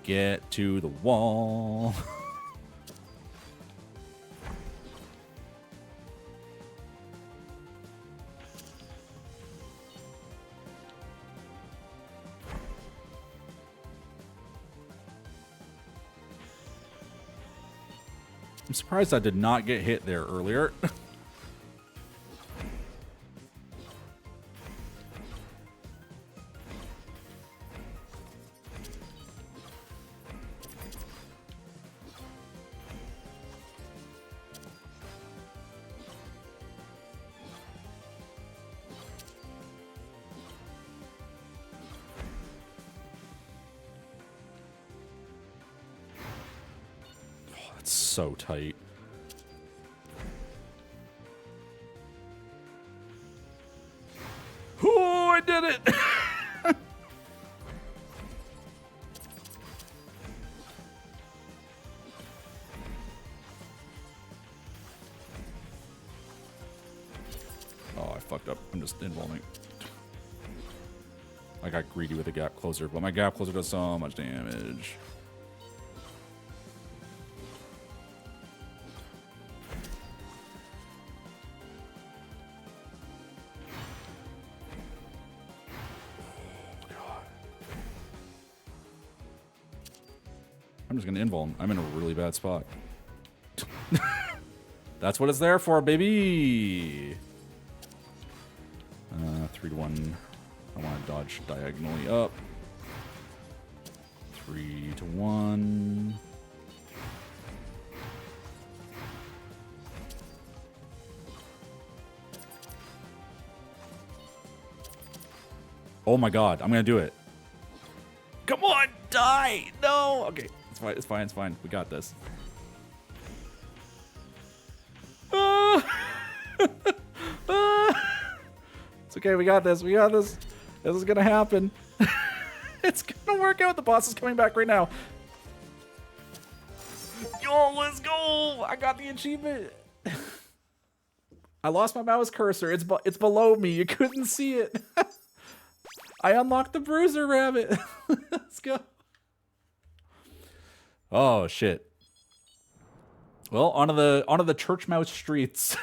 Get to the wall. I'm surprised I did not get hit there earlier. It's so tight. Oh, I did it! Oh, I fucked up. I'm just involving. I got greedy with a gap closer, but my gap closer does so much damage. I'm just gonna invuln. I'm in a really bad spot. That's what it's there for, baby. 3-1. I want to dodge diagonally up. 3-1. Oh my god, I'm gonna do it. Come on, die! No! Okay, it's fine, it's fine, it's fine. We got this. It's okay, we got this, we got this. This is gonna happen. It's gonna work out. The boss is coming back right now. Yo, let's go! I got the achievement. I lost my mouse cursor. It's below me. You couldn't see it. I unlocked the Bruiser Rabbit. Let's go. Oh shit. Well, onto the church mouse streets.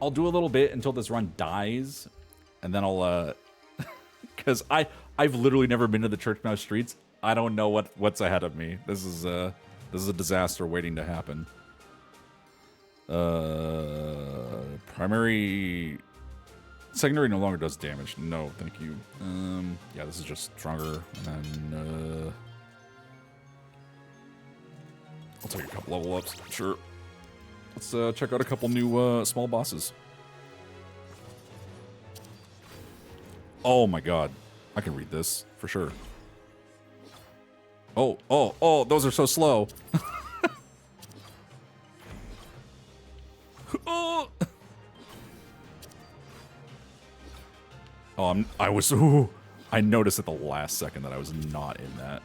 I'll do a little bit until this run dies, and then I'll because I've literally never been to the church mouse streets. I don't know what's ahead of me. This is a disaster waiting to happen. Secondary no longer does damage. No, thank you. Yeah, this is just stronger. And then I'll take a couple level ups. Sure. Let's check out a couple new small bosses. Oh my god. I can read this for sure. Oh, those are so slow. Oh. I noticed at the last second that I was not in that.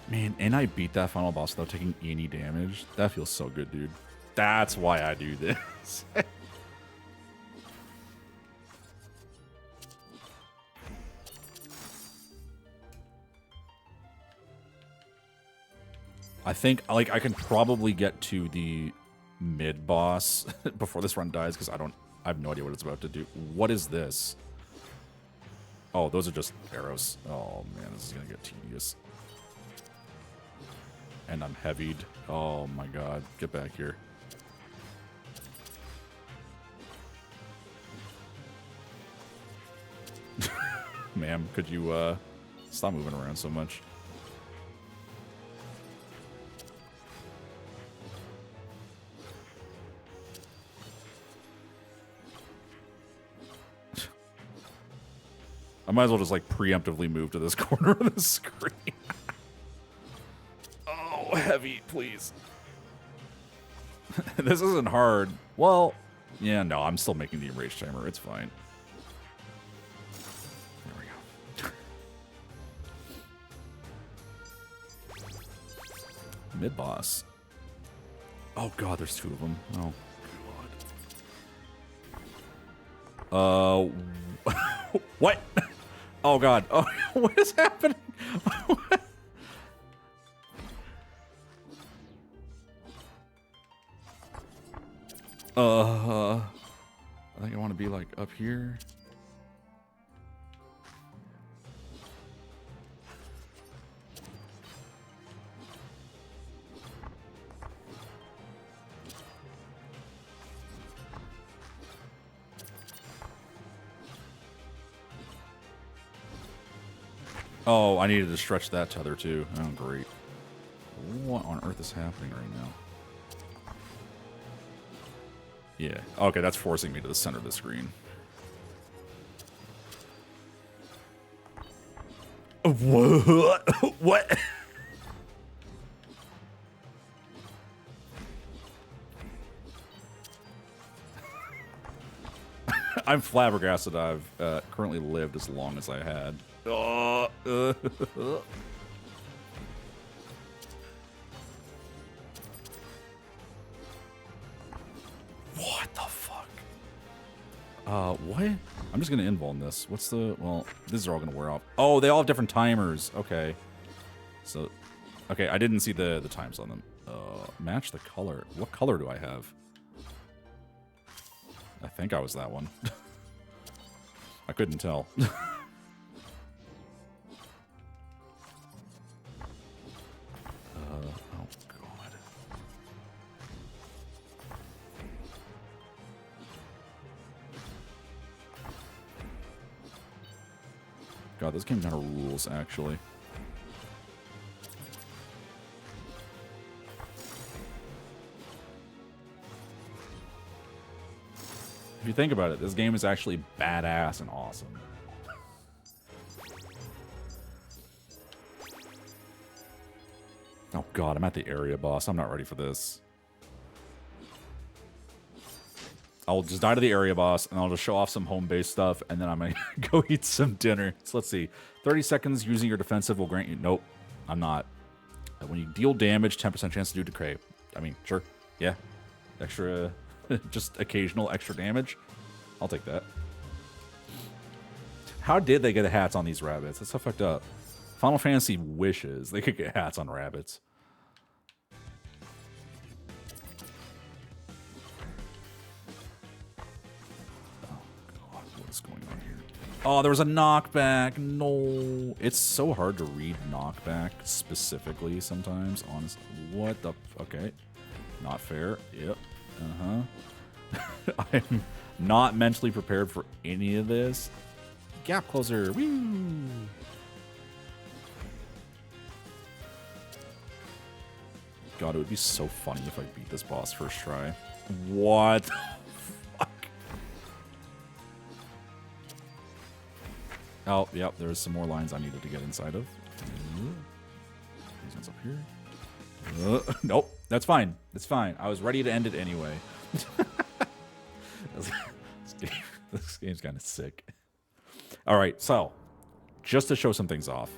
Man, and I beat that final boss without taking any damage. That feels so good, dude. That's why I do this. I think, like, I can probably get to the mid boss before this run dies, because I have no idea what it's about to do. What is this? Oh, those are just arrows. Oh man, this is gonna get tedious. And I'm heavied. Oh my god, get back here. Ma'am, could you stop moving around so much? I might as well just like preemptively move to this corner of the screen. Oh, heavy, please. This isn't hard. Well, yeah, no, I'm still making the enraged timer. It's fine. There we go. Mid boss. Oh god, there's two of them. Oh god. What? Oh god. Oh, what is happening? I think I want to be like up here. Oh, I needed to stretch that tether too. Oh, great. What on earth is happening right now? Yeah. Okay, that's forcing me to the center of the screen. What? What? I'm flabbergasted I've currently lived as long as I had. What the fuck? What? I'm just gonna invuln this. What's the... Well, these are all gonna wear off. Oh, they all have different timers. Okay. So... Okay, I didn't see the times on them. Match the color. What color do I have? I think I was that one. I couldn't tell. Oh, God. God, this game kind of rules, actually. If you think about it, this game is actually badass and awesome. Oh god, I'm at the area boss. I'm not ready for this. I'll just die to the area boss, and I'll just show off some home-based stuff, and then I'm gonna go eat some dinner. So let's see. 30 seconds using your defensive will grant you... Nope, I'm not. When you deal damage, 10% chance to do decay. I mean, sure. Yeah. Extra... just occasional extra damage. I'll take that. How did they get hats on these rabbits? That's so fucked up. Final Fantasy wishes they could get hats on rabbits. Oh god, what is going on here? Oh, there was a knockback. No. It's so hard to read knockback specifically sometimes, honestly. What the... Okay. Not fair. Yep. I'm not mentally prepared for any of this. Gap closer. Woo! God, it would be so funny if I beat this boss first try. What the fuck? Oh, yep, there's some more lines I needed to get inside of. These ones up here. Nope, that's fine. It's fine. I was ready to end it anyway. This game's kind of sick. All right, so just to show some things off,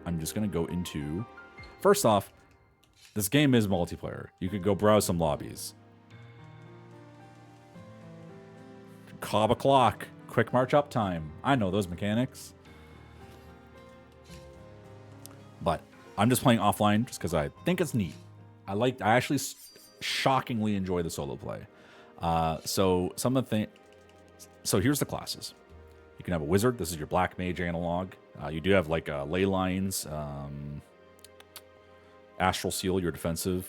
I'm just going to go into... First off, this game is multiplayer. You could go browse some lobbies. Cob o'clock. Quick march up time. I know those mechanics. But I'm just playing offline just because I think it's neat. I actually shockingly enjoy the solo play. So some of the things... So here's the classes. You can have a wizard. This is your black mage analog. You do have like ley lines, astral seal, your defensive,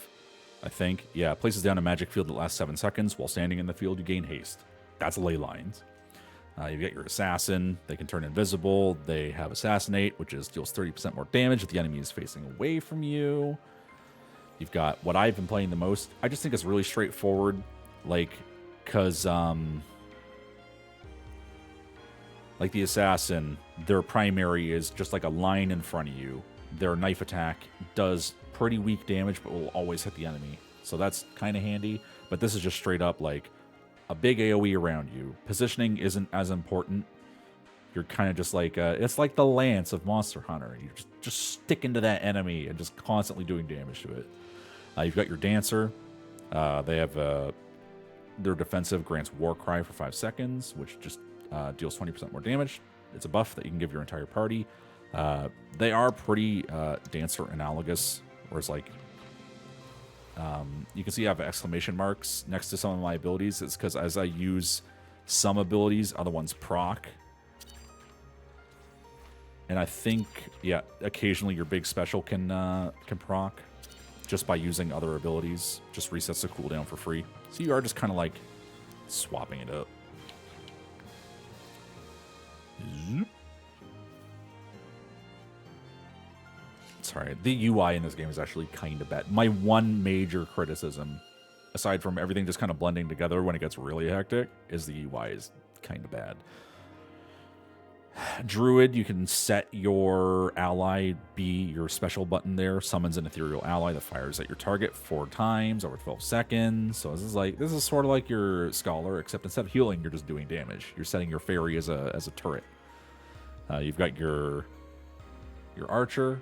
I think. Yeah, places down a magic field that lasts 7 seconds. While standing in the field, you gain haste. That's ley lines. You've got your assassin. They can turn invisible. They have assassinate, which deals 30% more damage if the enemy is facing away from you. You've got what I've been playing the most. I just think it's really straightforward, like, because like the assassin, their primary is just like a line in front of you. Their knife attack does pretty weak damage, but will always hit the enemy. So that's kind of handy. But this is just straight up like a big AoE around you. Positioning isn't as important. You're kind of just like, it's like the lance of Monster Hunter. You just stick into that enemy and just constantly doing damage to it. You've got your dancer. They have their defensive grants War Cry for 5 seconds, which just deals 20% more damage. It's a buff that you can give your entire party. They are pretty dancer analogous, whereas like you can see I have exclamation marks next to some of my abilities. It's because as I use some abilities, other ones proc. And I think, yeah, occasionally your big special can proc just by using other abilities. Just resets the cooldown for free. So you are just kind of like swapping it up. Zoop. Sorry, the UI in this game is actually kind of bad. My one major criticism, aside from everything just kind of blending together when it gets really hectic, is the UI is kind of bad. Druid, you can set your ally be your special button there. Summons an ethereal ally that fires at your target 4 times over 12 seconds. So this is sort of like your scholar, except instead of healing, you're just doing damage. You're setting your fairy as a turret. You've got your archer.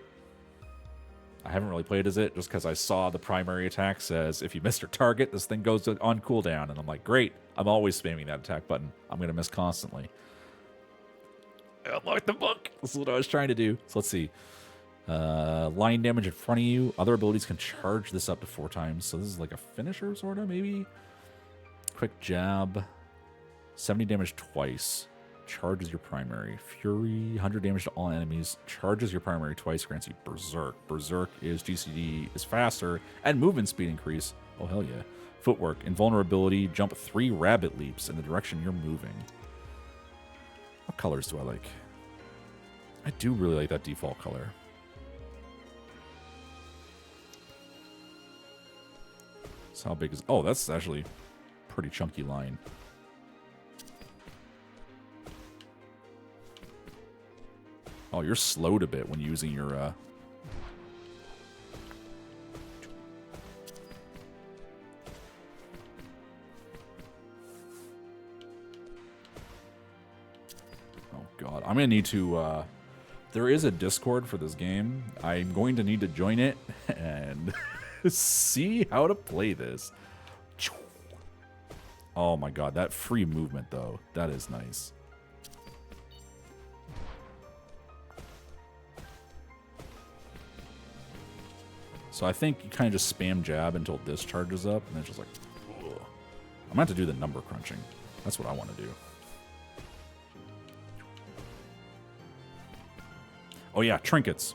I haven't really played as it just because I saw the primary attack says if you miss your target, this thing goes on cooldown, and I'm like, great. I'm always spamming that attack button. I'm gonna miss constantly. Unlock the book. This is what I was trying to do. So let's see. Line damage in front of you. Other abilities can charge this up to 4 times. So this is like a finisher, sort of, maybe. Quick jab. 70 damage twice. Charges your primary. Fury, 100 damage to all enemies. Charges your primary twice. Grants you Berserk. Berserk is GCD is faster. And movement speed increase. Oh, hell yeah. Footwork. Invulnerability. Jump 3 rabbit leaps in the direction you're moving. What colors do I like? I do really like that default color. So how big is... Oh, that's actually a pretty chunky line. Oh, you're slowed a bit when using your... Oh, God. I'm going to need to... There is a Discord for this game. I'm going to need to join it and see how to play this. Oh, my God. That free movement, though. That is nice. So I think you kind of just spam jab until this charges up, and then it's just like, ugh. I'm going to have to do the number crunching. That's what I want to do. Oh yeah, trinkets.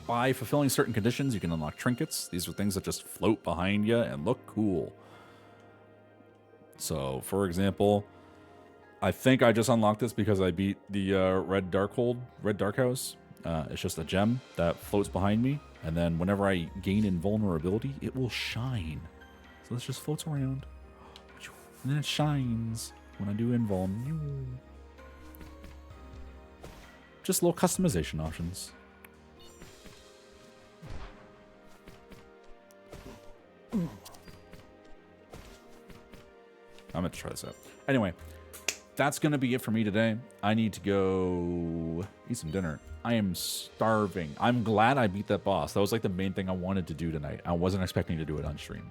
By fulfilling certain conditions, you can unlock trinkets. These are things that just float behind you and look cool. So, for example, I think I just unlocked this because I beat the Red Dark House. It's just a gem that floats behind me, and then whenever I gain invulnerability, it will shine. So this just floats around, and then it shines when I do invuln. Just little customization options. I'm going to try this out. Anyway, that's going to be it for me today. I need to go eat some dinner. I am starving. I'm glad I beat that boss. That was like the main thing I wanted to do tonight. I wasn't expecting to do it on stream.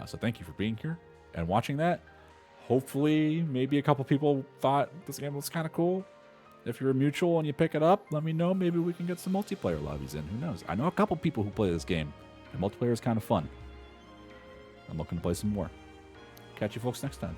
So thank you for being here and watching that. Hopefully, maybe a couple people thought this game was kind of cool. If you're a mutual and you pick it up, let me know. Maybe we can get some multiplayer lobbies in. Who knows? I know a couple people who play this game, and multiplayer is kind of fun. I'm looking to play some more. Catch you folks next time.